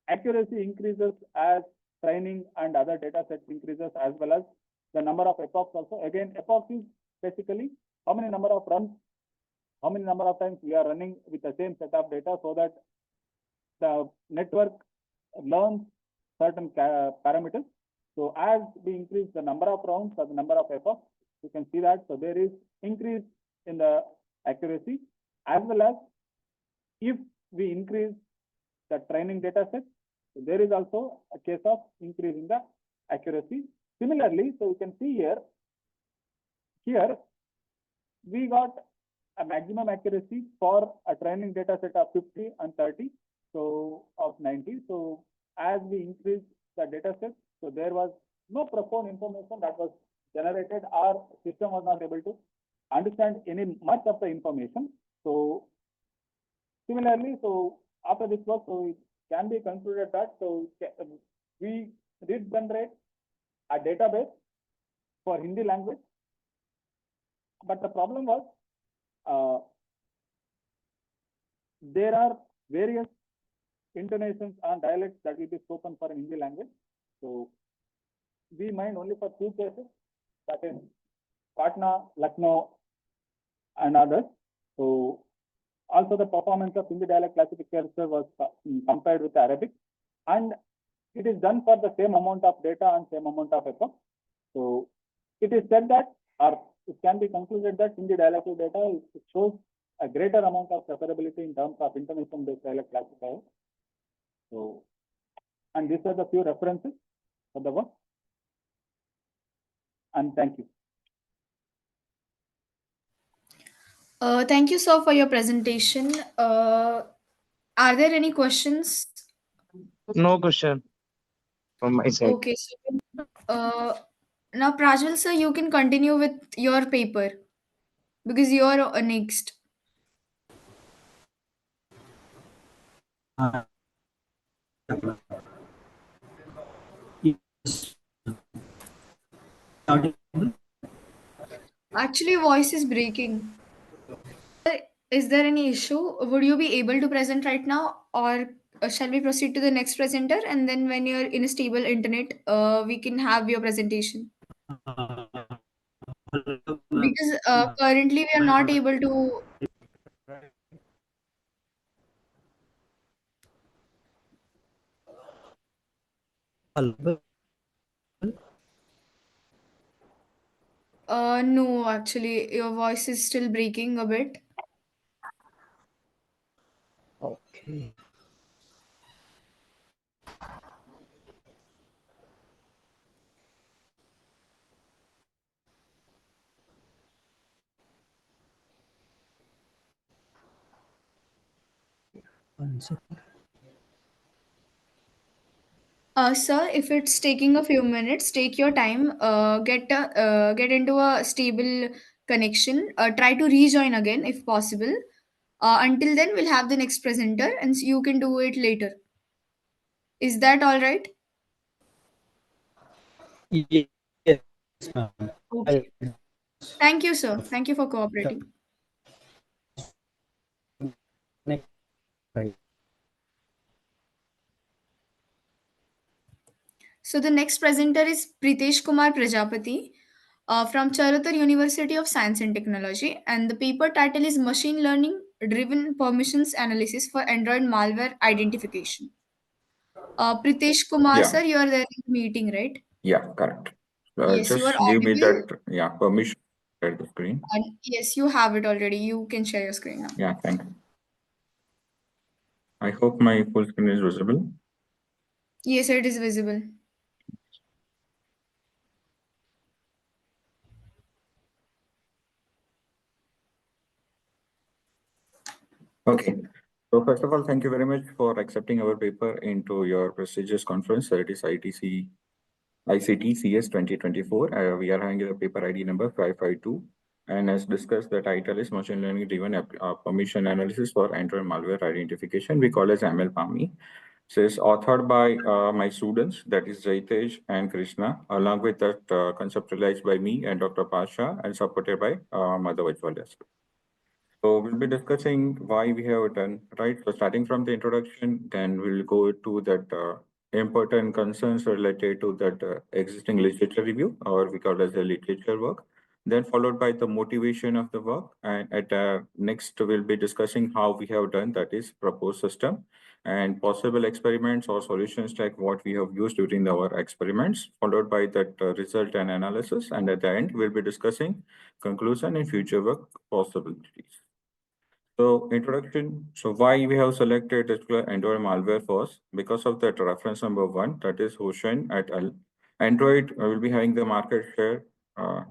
accuracy increases as training and other data sets increases, as well as the number of epochs also. Again, epoch is basically how many number of runs, how many number of times we are running with the same set of data, so that the network learns certain parameters. So as we increase the number of rounds or the number of epochs, you can see that, so there is increase in the accuracy, as well as if we increase the training data set, so there is also a case of increase in the accuracy. Similarly, so you can see here we got a maximum accuracy for a training data set of 50 and 30, so of 90. So as we increase the data set, so there was no profound information that was generated. Our system was not able to understand any much of the information. So similarly, so after this work, so it can be concluded that, so we did generate a database for Hindi language, but the problem was there are various intonations and dialects that will be spoken for in Hindi language. So we mind only for two cases, that is Patna, Lucknow, and others. So also the performance of Hindi dialect classification was compared with Arabic, and it is done for the same amount of data and same amount of effort. So it is said that, or it can be concluded that Hindi dialectal data shows a greater amount of separability in terms of intonation-based dialect classifier. So, and these are the few references for the work. And thank you. Thank you, sir, for your presentation. Are there any questions? No question from my side. Okay, so now Prajwal, sir, you can continue with your paper because you're next. Actually, voice is breaking. Is there any issue? Would you be able to present right now, or shall we proceed to the next presenter? And then, when you're in a stable internet, we can have your presentation. Because currently we are not able to. No, actually, your voice is still breaking a bit. Sir, if it's taking a few minutes, take your time. Get into a stable connection. Try to rejoin again if possible. Until then, we'll have the next presenter, and you can do it later. Is that all right? Yes, ma'am. Okay. Thank you, sir. Thank you for cooperating. Right. So the next presenter is Pritesh Kumar Prajapati from Charutar University of Science and Technology, and the paper title is Machine Learning Driven Permissions Analysis for Android Malware Identification. Pritesh Kumar, Yeah, sir, you are there in the meeting, right? yeah, correct. Yes, you are Just give me audible. that, yeah, permission to share the screen. And yes, you have it already. You can share your screen now. Yeah, thanks. I hope my full screen is visible. Yes, it is visible. Okay. So first of all, thank you very much for accepting our paper into your prestigious conference. That is ICTCS 2024. We are having a paper ID number 552. And as discussed, the title is Machine Learning Driven Permission Analysis for Android Malware Identification. We call as ML-PAMI. So it's authored by my students, that is Jaitesh and Krishna, along with that conceptualized by me and Dr. Pasha and supported by Madhav Ajwal as well. So we'll be discussing why we have done, right? So starting from the introduction, then we'll go to that important concerns related to that existing literature review, or we call as the literature work. Then followed by the motivation of the work. And at next, we'll be discussing how we have done, that is proposed system and possible experiments or solutions like what we have used during our experiments, followed by that result and analysis. And at the end, we'll be discussing conclusion and future work possibilities. So introduction. So why we have selected this Android malware first? Because of that reference number one, that is Hossein et al. Android will be having the market share.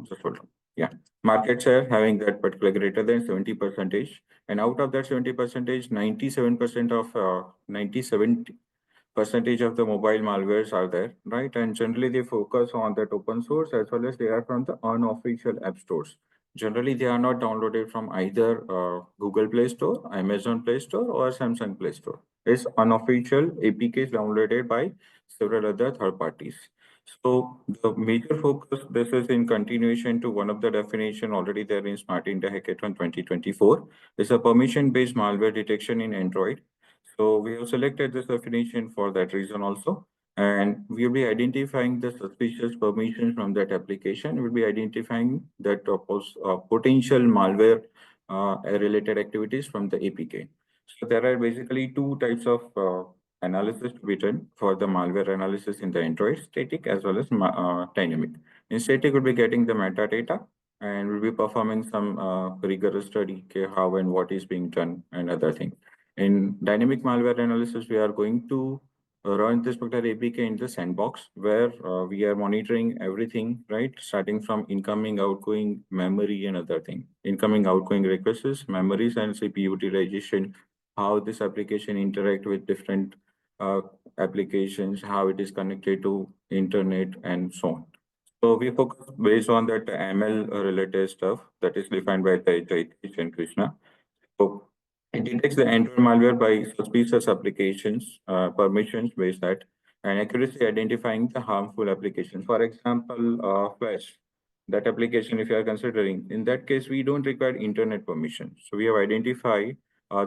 Just hold on. Yeah, market share having that particular greater than 70 percentage, and out of that 70 percentage, 97% of 97% of the mobile malwares are there, right? And generally they focus on that open source as well as they are from the unofficial app stores. Generally, they are not downloaded from either Google Play Store, Amazon Play Store, or Samsung Play Store. It's unofficial APKs downloaded by several other third parties. So the major focus, this is in continuation to one of the definition already there in Smart India Hackathon 2024, is a permission-based malware detection in Android. So we have selected this definition for that reason also. And we'll be identifying the suspicious permissions from that application. We'll be identifying that potential malware related activities from the APK. So there are basically two types of analysis to be done for the malware analysis in the Android, static as well as dynamic. In static, we'll be getting the metadata and we'll be performing some rigorous study, okay, how and what is being done and other things. In dynamic malware analysis, we are going to run this particular APK in the sandbox where we are monitoring everything, right? Starting from incoming, outgoing, memory, and other thing. Incoming, outgoing requests, memories, and CPU utilization, how this application interact with different applications, how it is connected to internet, and so on. So we focus based on that ML related stuff that is defined by the Jaitesh and Krishna. So it detects the Android malware by suspicious applications, permissions based that, and accuracy identifying the harmful applications. For example, Flash, that application, if you are considering, in that case, we don't require internet permission. So we have identified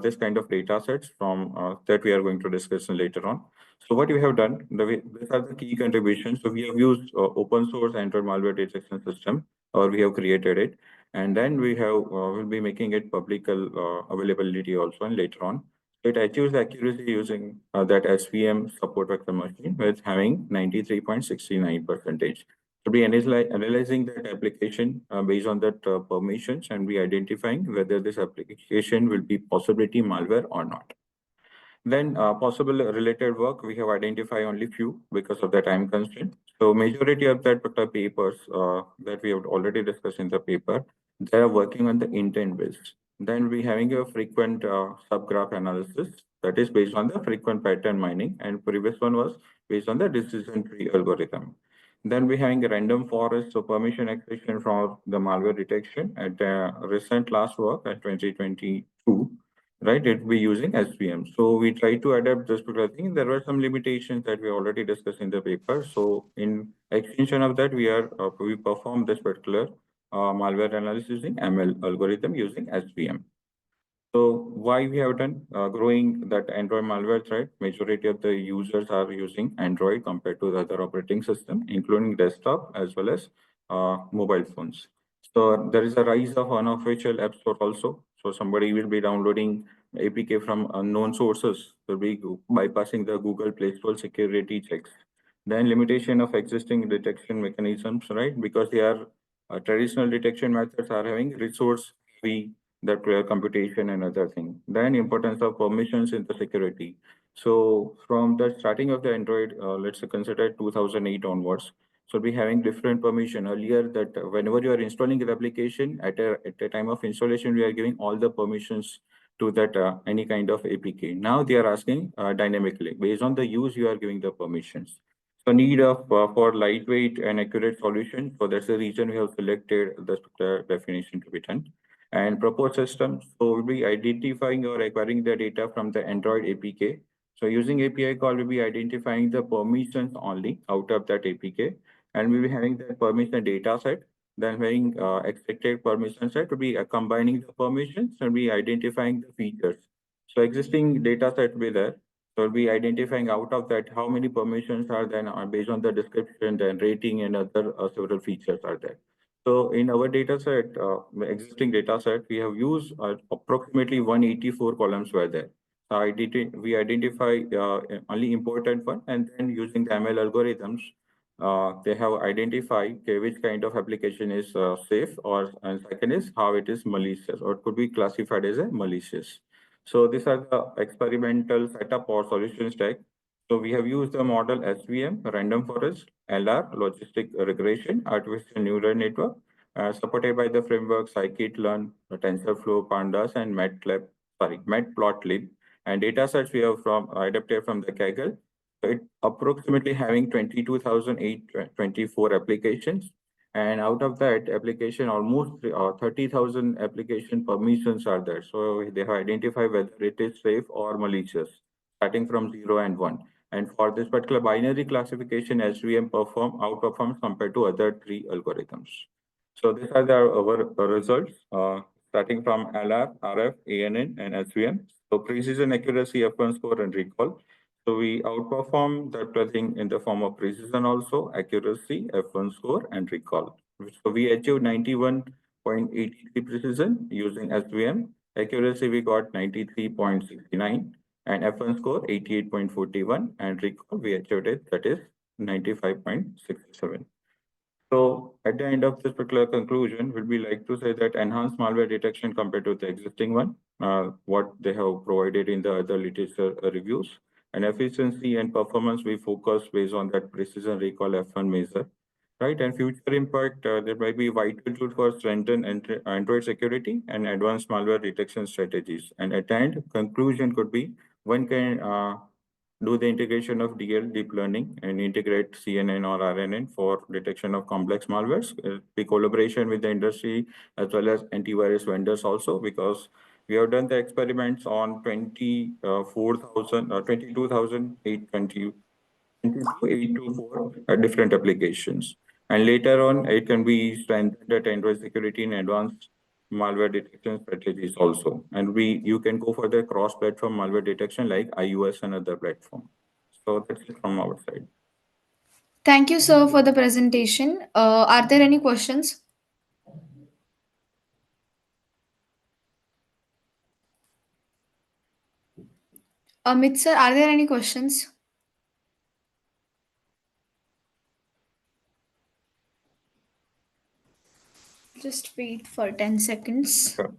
this kind of data sets from that we are going to discuss later on. So what we have done, these are the key contributions. So we have used open source Android malware detection system, or we have created it. And then we have will be making it public availability also and later on. It achieves accuracy using that SVM support vector machine with having 93.69 percentage. So we analyzing that application based on that permissions and we identifying whether this application will be possibility malware or not. Then possible related work, we have identified only few because of the time constraint. So majority of that particular papers that we have already discussed in the paper, they are working on the intent based. Then we having a frequent subgraph analysis that is based on the frequent pattern mining, and previous one was based on the decision tree algorithm. Then we having a random forest, so permission accession from the malware detection at recent last work at 2022, right? It will be using SVM. So we try to adapt this particular thing. There were some limitations that we already discussed in the paper. So in extension of that, we perform this particular malware analysis using ML algorithm using SVM. So why we have done growing that Android malware threat? Majority of the users are using Android compared to the other operating system, including desktop as well as mobile phones. So there is a rise of unofficial app store also. So somebody will be downloading APK from unknown sources, will be bypassing the Google Play Store security checks. Then limitation of existing detection mechanisms, right? Because they are traditional detection methods are having resource heavy that computation and other thing. Then importance of permissions in the security. So from the starting of the Android, let's consider 2008 onwards. So we having different permission earlier that whenever you are installing the application at a time of installation, we are giving all the permissions to that any kind of APK. Now they are asking dynamically based on the use you are giving the permissions. So need of for lightweight and accurate solution. So that's the reason we have selected this definition to be done. And proposed systems, so we'll be identifying or acquiring the data from the Android APK. So using API call, we'll be identifying the permissions only out of that APK, and we'll be having the permission data set. Then having expected permission set to be combining the permissions and be identifying the features. So existing data set will be there. So we'll be identifying out of that how many permissions are then based on the description, then rating and other several features are there. So in our data set, existing data set, we have used approximately 184 columns were there. So we identify only important one, and then using the ML algorithms, they have identified okay, which kind of application is safe, or and second is how it is malicious, or it could be classified as a malicious. So these are the experimental setup or solution stack. So we have used the model SVM, random forest, LR, logistic regression, artificial neural network, supported by the framework scikit-learn, TensorFlow, Pandas, and Matplotlib. And data sets we have from adapted from the Kaggle. It approximately having 22,824 applications. And out of that application, almost 30,000 application permissions are there. So they have identified whether it is safe or malicious, starting from 0 and 1. And for this particular binary classification, SVM outperforms compared to other three algorithms. So these are our results, starting from LR, RF, ANN, and SVM. So precision, accuracy, F1 score, and recall. So we outperform that thing in the form of precision also, accuracy, F1 score, and recall. So we achieved 91.83 precision using SVM. Accuracy, we got 93.69, and F1 score 88.41, and recall we achieved it, that is 95.67. So at the end of this particular conclusion, would we like to say that enhanced malware detection compared to the existing one, what they have provided in the other literature reviews, and efficiency and performance, we focus based on that precision recall F1 measure, right? And future impact, there might be vital tool for strengthen Android security and advanced malware detection strategies. And at the end, conclusion could be one can do the integration of DL, deep learning, and integrate CNN or RNN for detection of complex malwares. The collaboration with the industry as well as antivirus vendors also, because we have done the experiments on 22,824 different applications. And later on, it can be strengthened at Android security and advanced malware detection strategies also. And you can go for the cross-platform malware detection like iOS and other platform. So that's it from our side. Thank you, sir, for the presentation. Are there any questions? Amit, sir, are there any questions? Just wait for 10 seconds. Sure.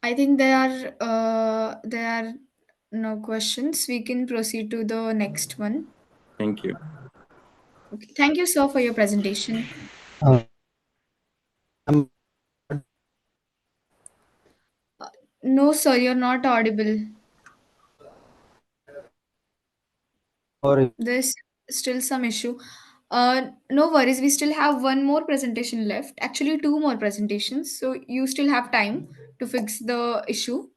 I think there are no questions. We can proceed to the next one. Thank you. Okay. Thank you, sir, for your presentation. Uh, I'm No, sir, you're not audible. sorry. There's still some issue. No worries. We still have one more presentation left. Actually, two more presentations. So you still have time to fix the issue.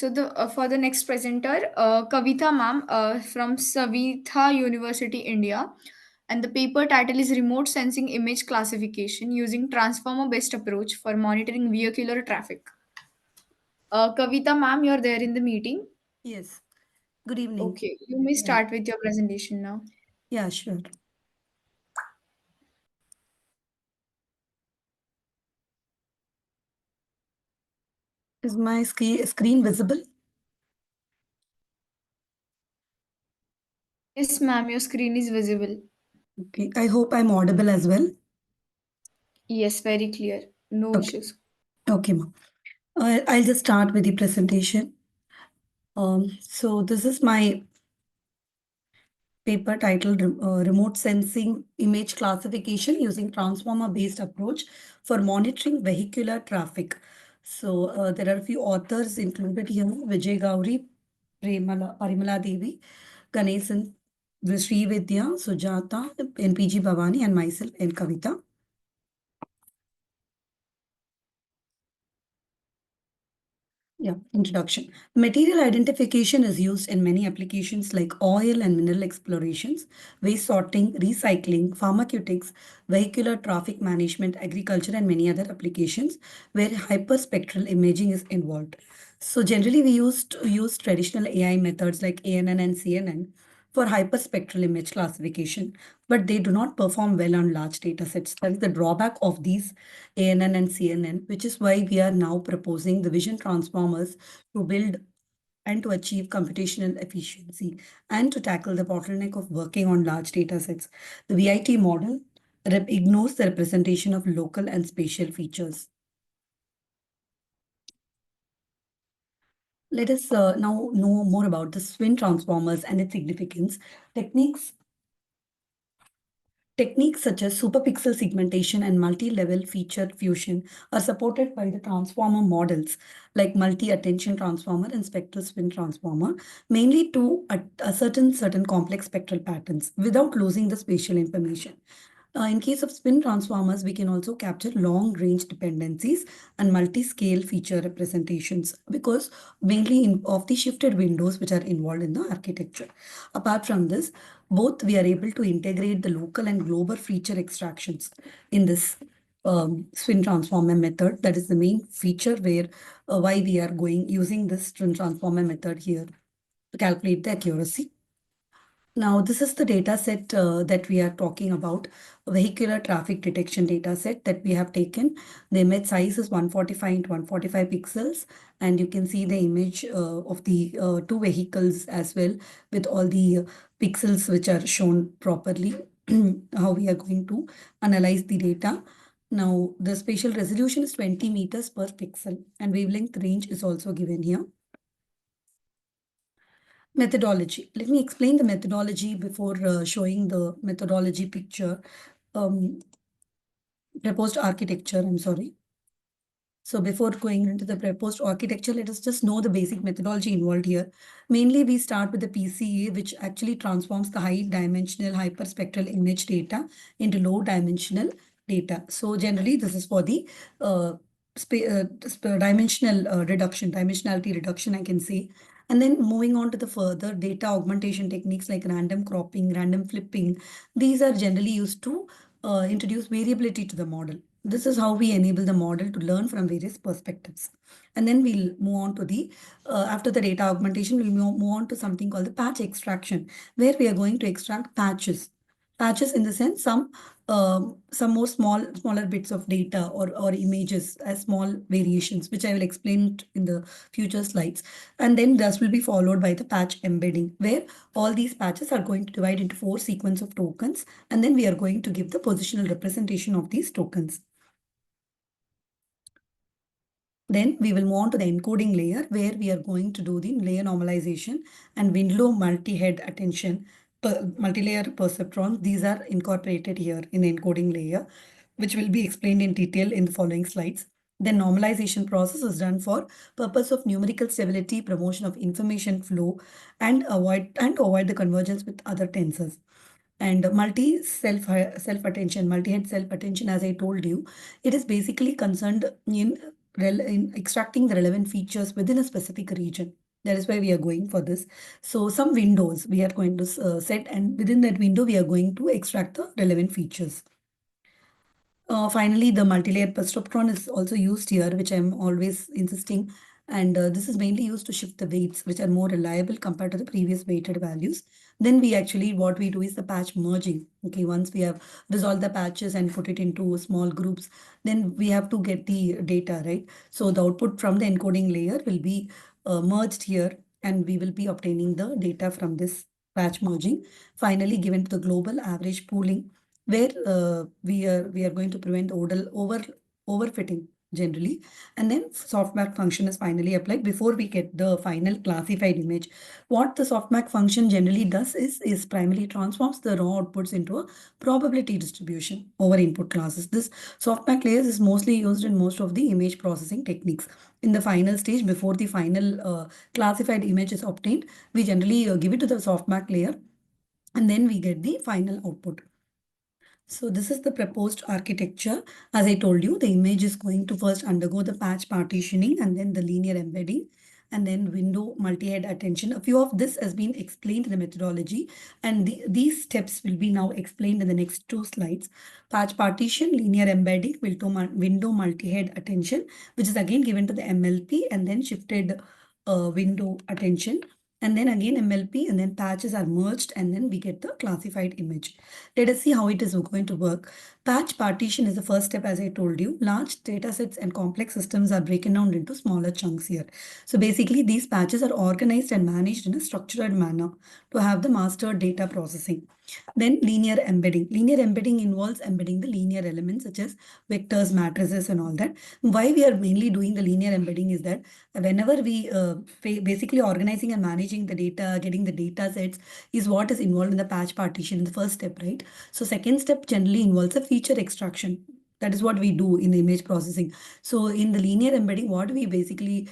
So the for the next presenter, Kavita ma'am from Savitha University, India, and the paper title is Remote Sensing Image Classification using Transformer-Based Approach for Monitoring Vehicular Traffic. Kavita ma'am, you're there in the meeting. Yes. Good evening. Okay, you may Yeah. start with your presentation now. Yeah, sure. Is my screen visible? Yes, ma'am, your screen is visible. Okay. I hope I'm audible as well. Yes, very clear. No Okay. issues. Okay, ma'am. I'll just start with the presentation. So this is my paper titled Remote Sensing Image Classification using Transformer-Based Approach for Monitoring Vehicular Traffic. So there are a few authors included here: Vijay Gauri, Parimala Devi, Ganesan, Sri Vidya, Sujata, NPG Bhavani, and myself, N. Kavita. Yeah, introduction. Material identification is used in many applications like oil and mineral explorations, waste sorting, recycling, pharmaceutics, vehicular traffic management, agriculture, and many other applications where hyperspectral imaging is involved. So generally, we used to use traditional AI methods like ANN and CNN for hyperspectral image classification, but they do not perform well on large data sets. That is the drawback of these ANN and CNN, which is why we are now proposing the vision transformers to build and to achieve computational efficiency and to tackle the bottleneck of working on large data sets. The VIT model ignores the representation of local and spatial features. Let us now know more about the swim transformers and its significance. Techniques such as superpixel segmentation and multi-level feature fusion are supported by the transformer models like multi-attention transformer and spectral spin transformer, mainly to a certain complex spectral patterns without losing the spatial information. In case of spin transformers, we can also capture long-range dependencies and multi-scale feature representations because mainly of the shifted windows which are involved in the architecture. Apart from this, both we are able to integrate the local and global feature extractions in this spin transformer method. That is the main feature where why we are going using this spin transformer method here to calculate the accuracy. Now, this is the data set that we are talking about, a vehicular traffic detection data set that we have taken. The image size is 145 into 145 pixels, and you can see the image of the two vehicles as well with all the pixels which are shown properly, how we are going to analyze the data. Now, the spatial resolution is 20 meters per pixel, and wavelength range is also given here. Methodology. Let me explain the methodology before showing the methodology picture. Proposed architecture, I'm sorry. So before going into the proposed architecture, let us just know the basic methodology involved here. Mainly, we start with the PCA, which actually transforms the high dimensional hyperspectral image data into low dimensional data. So generally, this is for the dimensional dimensionality reduction, I can say. And then moving on to the further data augmentation techniques like random cropping, random flipping, these are generally used to introduce variability to the model. This is how we enable the model to learn from various perspectives. And then we'll move on to the, after the data augmentation, we'll move on to something called the patch extraction, where we are going to extract patches Patches in the sense some more smaller bits of data or images as small variations, which I will explain in the future slides. And then this will be followed by the patch embedding, where all these patches are going to divide into 4 sequence of tokens, and then we are going to give the positional representation of these tokens. Then we will move on to the encoding layer, where we are going to do the layer normalization and window multi-head attention, multi-layer perceptrons. These are incorporated here in the encoding layer, which will be explained in detail in the following slides. The normalization process is done for purpose of numerical stability, promotion of information flow, and avoid the convergence with other tensors. And multi self attention, multi-head self attention, as I told you, it is basically concerned in extracting the relevant features within a specific region. That is why we are going for this. So some windows we are going to set, and within that window we are going to extract the relevant features. Finally, the multi-layer perceptron is also used here, which I'm always insisting. And this is mainly used to shift the weights, which are more reliable compared to the previous weighted values. Then we actually, what we do is the patch merging. Okay, once we have resolved the patches and put it into small groups, then we have to get the data, right? So the output from the encoding layer will be merged here, and we will be obtaining the data from this patch merging, finally given to the global average pooling, where we are going to prevent overfitting generally, and then softmax function is finally applied before we get the final classified image. What the softmax function generally does is primarily transforms the raw outputs into a probability distribution over input classes. This softmax layers is mostly used in most of the image processing techniques. In the final stage, before the final classified image is obtained, we generally give it to the softmax layer, and then we get the final output. So this is the proposed architecture. As I told you, the image is going to first undergo the patch partitioning and then the linear embedding and then window multi-head attention. A few of this has been explained in the methodology, and these steps will be now explained in the next 2 slides. Patch partition, linear embedding, window multi-head attention, which is again given to the MLP, and then shifted window attention. And then again MLP, and then patches are merged, and then we get the classified image. Let us see how it is going to work. Patch partition is the first step, as I told you. Large data sets and complex systems are broken down into smaller chunks here. So basically, these patches are organized and managed in a structured manner to have the master data processing. Then linear embedding. Linear embedding involves embedding the linear elements such as vectors, matrices, and all that. Why we are mainly doing the linear embedding is that whenever we basically organizing and managing the data, getting the data sets is what is involved in the patch partition in the first step, right? So second step generally involves a feature extraction. That is what we do in the image processing. So in the linear embedding, what we basically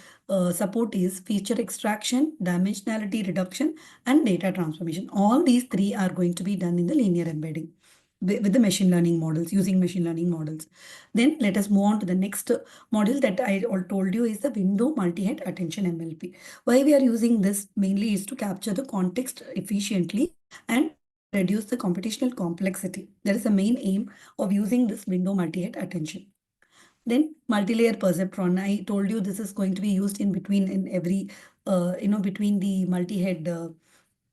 support is feature extraction, dimensionality reduction, and data transformation. All these 3 are going to be done in the linear embedding with the machine learning models, using machine learning models. Then let us move on to the next model that I told you is the window multi-head attention MLP. Why we are using this mainly is to capture the context efficiently and reduce the computational complexity. That is the main aim of using this window multi-head attention. Then multi-layer perceptron. I told you this is going to be used in between in every, between the multi-head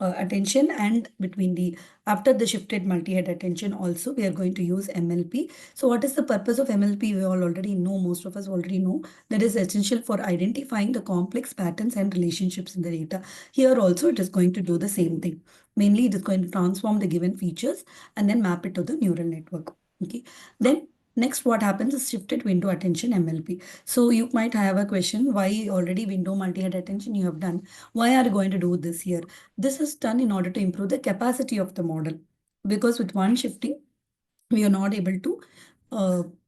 attention and between the after the shifted multi-head attention also we are going to use MLP. So what is the purpose of MLP? We all already know, most of us already know, that is essential for identifying the complex patterns and relationships in the data. Here also it is going to do the same thing. Mainly it is going to transform the given features and then map it to the neural network. Okay. Then next, what happens is shifted window attention MLP. So you might have a question, why already window multi-head attention you have done? Why are you going to do this here? This is done in order to improve the capacity of the model, because with one shifting, we are not able to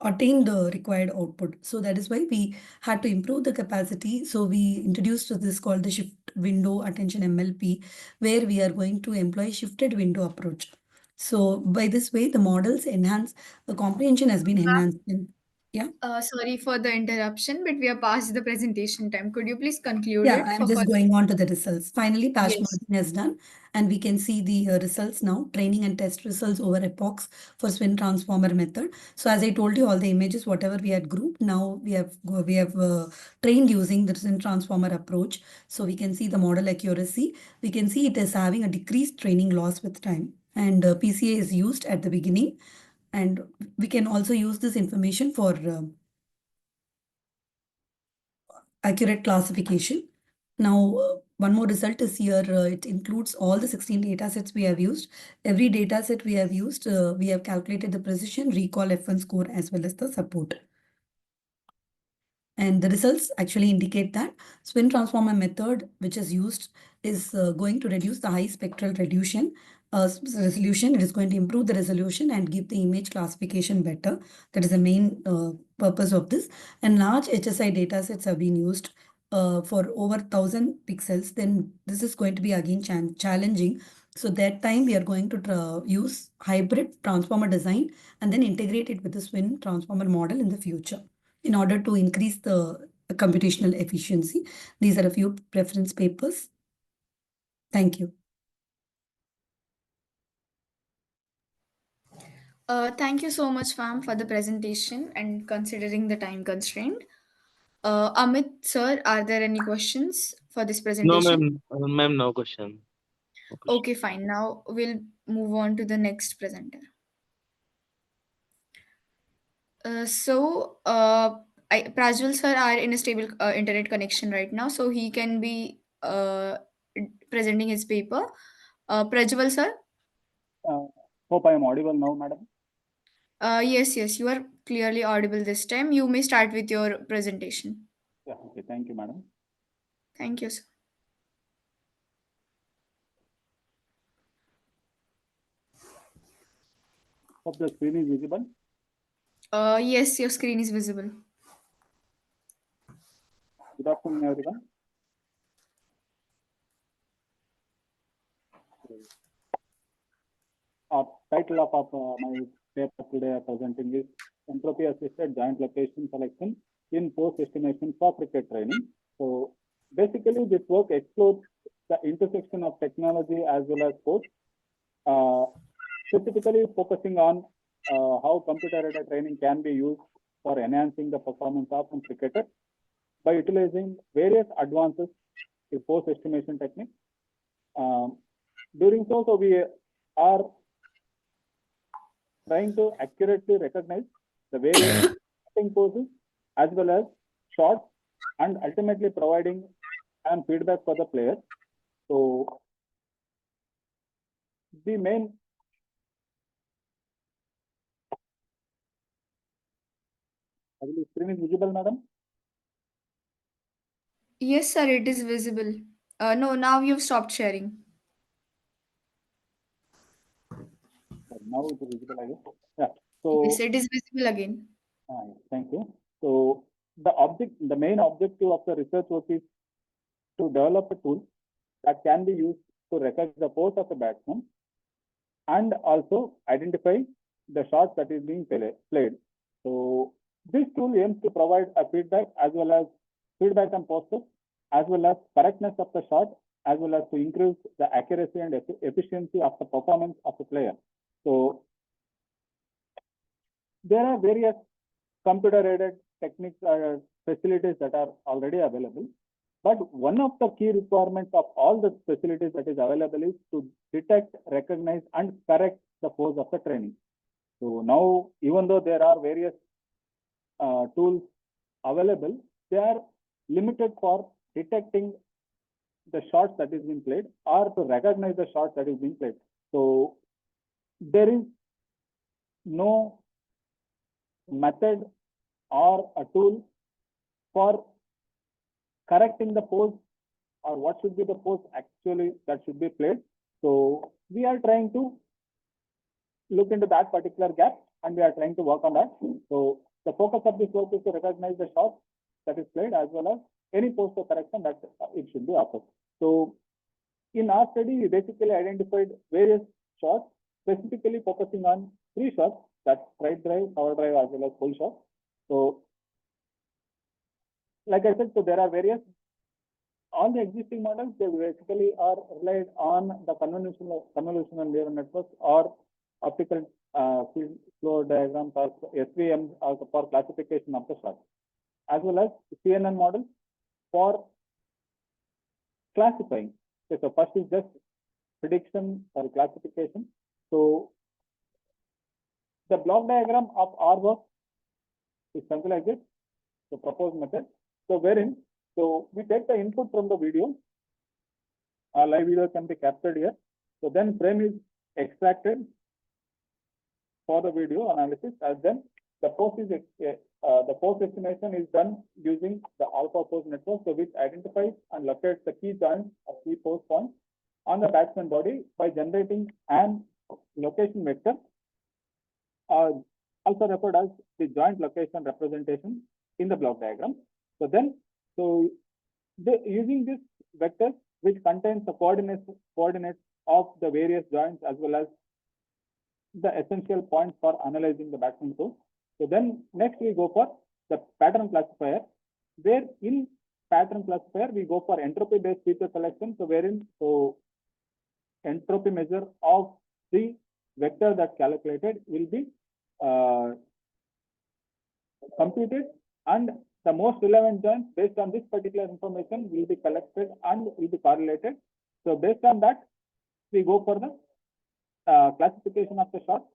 attain the required output. So that is why we had to improve the capacity. So we introduced this called the shift window attention MLP, where we are going to employ shifted window approach. So by this way, the models enhance, the comprehension has been enhanced. Yeah. Sorry for the interruption, but we are past the presentation time. Could you please conclude Yeah, it I'm for just further? going on to the results. Finally, patch Yes. merging is done, and we can see the results now, training and test results over epochs for Swin transformer method. So as I told you, all the images, whatever we had grouped, now we have trained using the Swin transformer approach. So we can see the model accuracy. We can see it is having a decreased training loss with time. and PCA is used at the beginning, and we can also use this information for accurate classification. Now, one more result is here. It includes all the 16 data sets we have used. Every data set we have used, we have calculated the precision, recall, F1 score, as well as the support. And the results actually indicate that spin transformer method, which is used, is going to reduce the high spectral resolution. It is going to improve the resolution and give the image classification better. That is the main purpose of this. And large HSI data sets have been used for over 1,000 pixels. Then this is going to be again challenging. So that time we are going to use hybrid transformer design and then integrate it with the spin transformer model in the future in order to increase the computational efficiency. These are a few reference papers. Thank you. Thank you so much, ma'am, for the presentation and considering the time constraint. Amit, sir, are there any questions for this No, presentation? ma'am. Ma'am, no question. No question. Okay, fine. Now we'll move on to the next presenter. Prajwal sir are in a stable internet connection right now, so he can be presenting his paper. Prajwal sir? Hope I am audible now, madam. Yes, you are clearly audible this time. You may start with your presentation. Yeah, okay. Thank you, madam. Thank you, sir. Hope the screen is visible. Yes, your screen is visible. Good afternoon, everyone. Title of my paper today presenting is Entropy Assisted Joint Location Selection in Post Estimation for Cricket Training. So basically this work explores the intersection of technology as well as sport, specifically focusing on how computer-aided training can be used for enhancing the performance of some cricketers by utilizing various advances in post-estimation techniques. During so we are trying to accurately recognize the various batting poses as well as shots and ultimately providing and feedback for the player. So the main screen is visible, madam? Yes, sir, it is visible. No, now you've stopped sharing. Now it is visible, I guess. Yeah. Yes, So it is visible again. thank you. So the main objective of the research work is to develop a tool that can be used to recognize the pose of a batsman and also identify the shots that is being played. So this tool aims to provide a feedback as well as feedback on postures, as well as correctness of the shot, as well as to increase the accuracy and efficiency of the performance of the player. So there are various computer-aided techniques or facilities that are already available. But one of the key requirements of all the facilities that is available is to detect, recognize, and correct the pose of the training. So now, even though there are various tools available, they are limited for detecting the shots that is being played or to recognize the shots that is being played. So there is no method or a tool for correcting the pose or what should be the pose actually that should be played. So we are trying to look into that particular gap and we are trying to work on that. So the focus of this work is to recognize the shot that is played as well as any pose to correction that it should be offered. So in our study, we basically identified various shots, specifically focusing on 3 shots, that's straight drive, cover drive, as well as full shot. So like I said, so there are various, all the existing models, they basically are relied on the convolutional neural networks or optical field flow diagrams or SVM for classification of the shots, as well as CNN models for classifying. Okay, so first is just prediction or classification, So the block diagram of our work is something like this, the proposed method. So wherein, so we take the input from the video, a live video can be captured here. So then frame is extracted for the video analysis, and then the post estimation is done using the alpha post network, so which identifies and locates the key joints of key post points on the batsman body by generating an location vector, also referred as the joint location representation in the block diagram. So then, so using this vector, which contains the coordinates of the various joints as well as the essential points for analyzing the batsman tools. So then next we go for the pattern classifier, where in pattern classifier we go for entropy based feature selection. So wherein, so entropy measure of the vector that calculated will be computed, and the most relevant joints based on this particular information will be collected and will be correlated. So based on that, we go for the classification of the shot.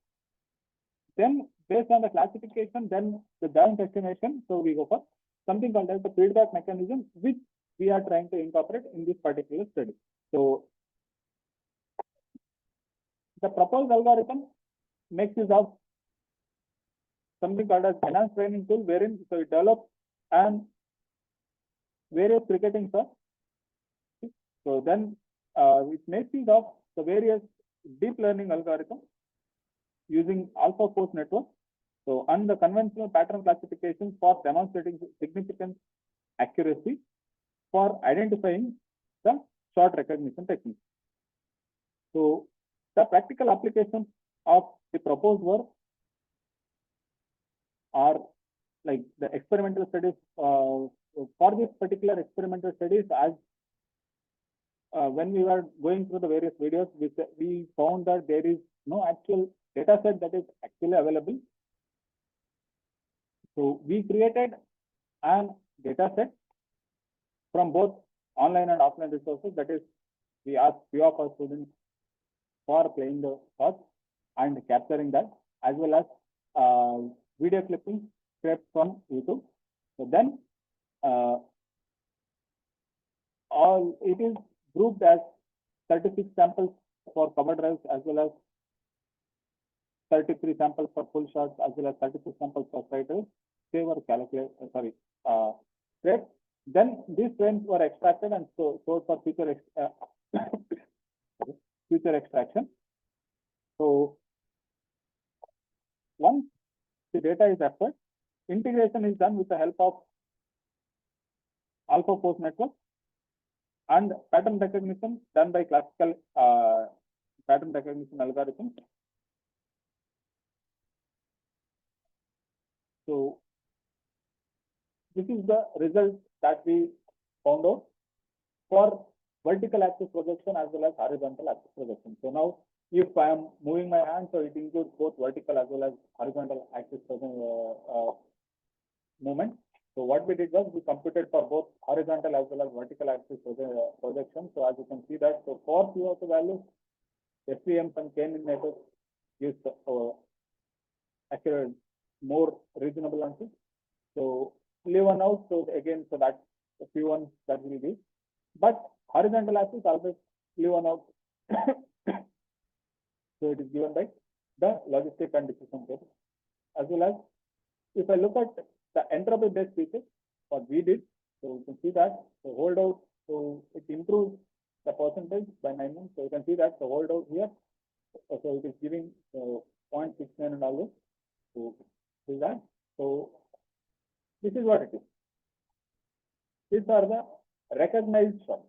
Then based on the classification, then the joint estimation. So we go for something called as the feedback mechanism, which we are trying to incorporate in this particular study. So the proposed algorithm makes use of something called as enhanced training tool, wherein so it develops and various cricketing stuff. So then it makes use of the various deep learning algorithms using alpha force network. So and the conventional pattern classifications for demonstrating significant accuracy for identifying the shot recognition technique. So the practical applications of the proposed work are like the experimental studies. For this particular experimental studies, as when we were going through the various videos, we found that there is no actual data set that is actually available. So we created an data set from both online and offline resources. That is, we asked few of our students for playing the shots and capturing that, as well as video clipping scraped from YouTube. So then all it is grouped as 36 samples for cover drives, as well as 33 samples for full shots, as well as 36 samples for straight drives. They were calculated, scraped. Then these frames were extracted and stored for future future extraction. So once the data is acquired, integration is done with the help of alpha force network and pattern recognition done by classical pattern recognition algorithms. So this is the result that we found out for vertical axis projection as well as horizontal axis projection. So now if I am moving my hand, so it includes both vertical as well as horizontal axis movement. So what we did was we computed for both horizontal as well as vertical axis projection. So as you can see that, so for few of the values, SVMs and k-nignators gives accurate, more reasonable answers. So leave one out. So again, so that a few ones that will be, but horizontal axis always leave one out. So it is given by the logistic and decision table, as well as if I look at the entropy based features, what we did, so you can see that the hold out, so it improves the percentage by 9 months. So you can see that the hold out here, so it is giving 0.69 and all this. So is that, so this is what it is. These are the recognized shots.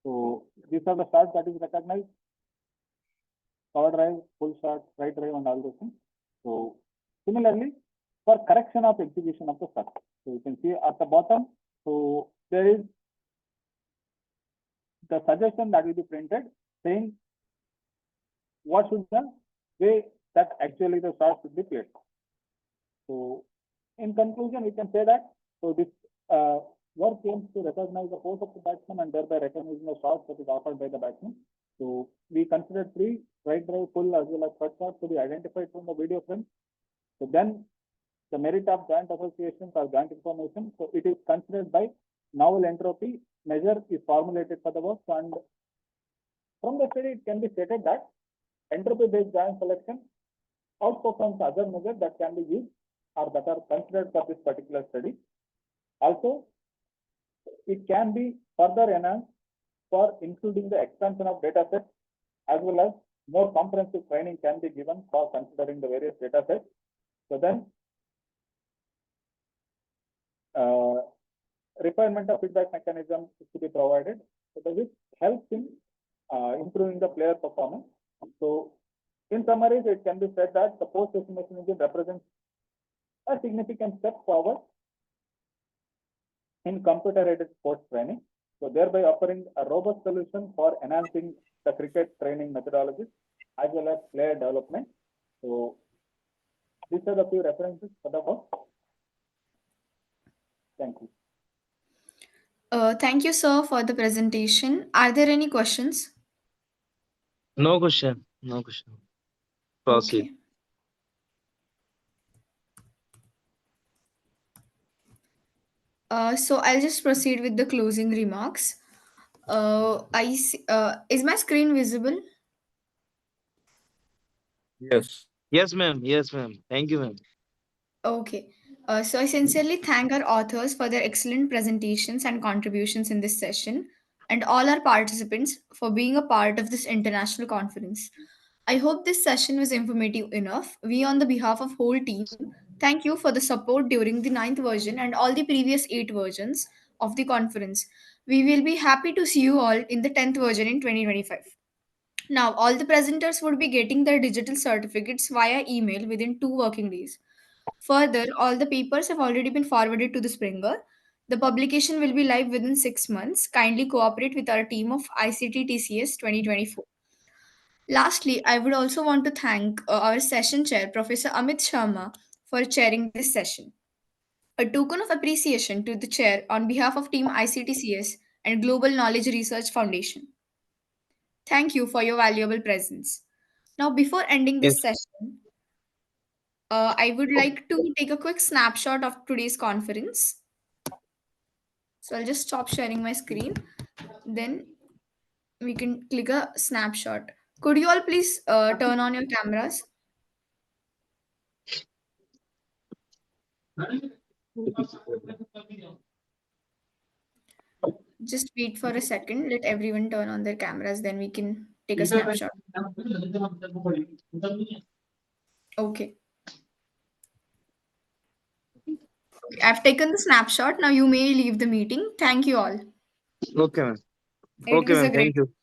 So these are the shots that is recognized: cover drive, full shot, right drive, and all those things. So similarly, for correction of execution of the shot, so you can see at the bottom, so there is the suggestion that will be printed saying what should the way that actually the shot should be played. So in conclusion, we can say that, so this work aims to recognize the force of the batsman and thereby recognizing the shots that is offered by the batsman. So we consider three: right drive, pull, as well as cut shots to be identified from the video frame. So then the merit of joint associations or joint information. So it is considered by novel entropy measure is formulated for the work, and from the study it can be stated that entropy based joint selection outperforms other measures that can be used or that are considered for this particular study. Also, it can be further enhanced for including the expansion of data sets, as well as more comprehensive training can be given for considering the various data sets. So then requirement of feedback mechanism is to be provided, so which helps in improving the player performance. So in summary, it can be said that the post estimation engine represents a significant step forward in computer-aided sports training, so thereby offering a robust solution for enhancing the cricket training methodologies as well as player development. So these are the few references for the work. Thank you. Thank you, sir, for the presentation. Are there any questions? No question. No question. Proceed. Okay. So I'll just proceed with the closing remarks. Is my screen visible? Yes. Yes, ma'am. Yes, ma'am. Thank you, ma'am. Okay. So I sincerely thank our authors for their excellent presentations and contributions in this session, and all our participants for being a part of this international conference. I hope this session was informative enough. We, on the behalf of whole team, thank you for the support during the ninth version and all the previous 8 versions of the conference. We will be happy to see you all in the 10th version in 2025. Now, all the presenters would be getting their digital certificates via email within 2 working days. Further, all the papers have already been forwarded to the Springer. The publication will be live within 6 months. Kindly cooperate with our team of ICTTCS 2024. Lastly, I would also want to thank our session chair, Professor Amit Sharma, for chairing this session. A token of appreciation to the chair on behalf of Team ICTCS and Global Knowledge Research Foundation. Thank you for your valuable presence. Now, before ending Yes. this session, I would like to take a quick snapshot of today's conference. So I'll just stop sharing my screen. Then we can click a snapshot. Could you all please turn on your cameras? Just wait for a second. Let everyone turn on their cameras. Then we can take a snapshot. Okay. I've taken the snapshot. Now you may leave the meeting. Thank you all. Okay, ma'am. It Okay, was a ma'am. great Thank you.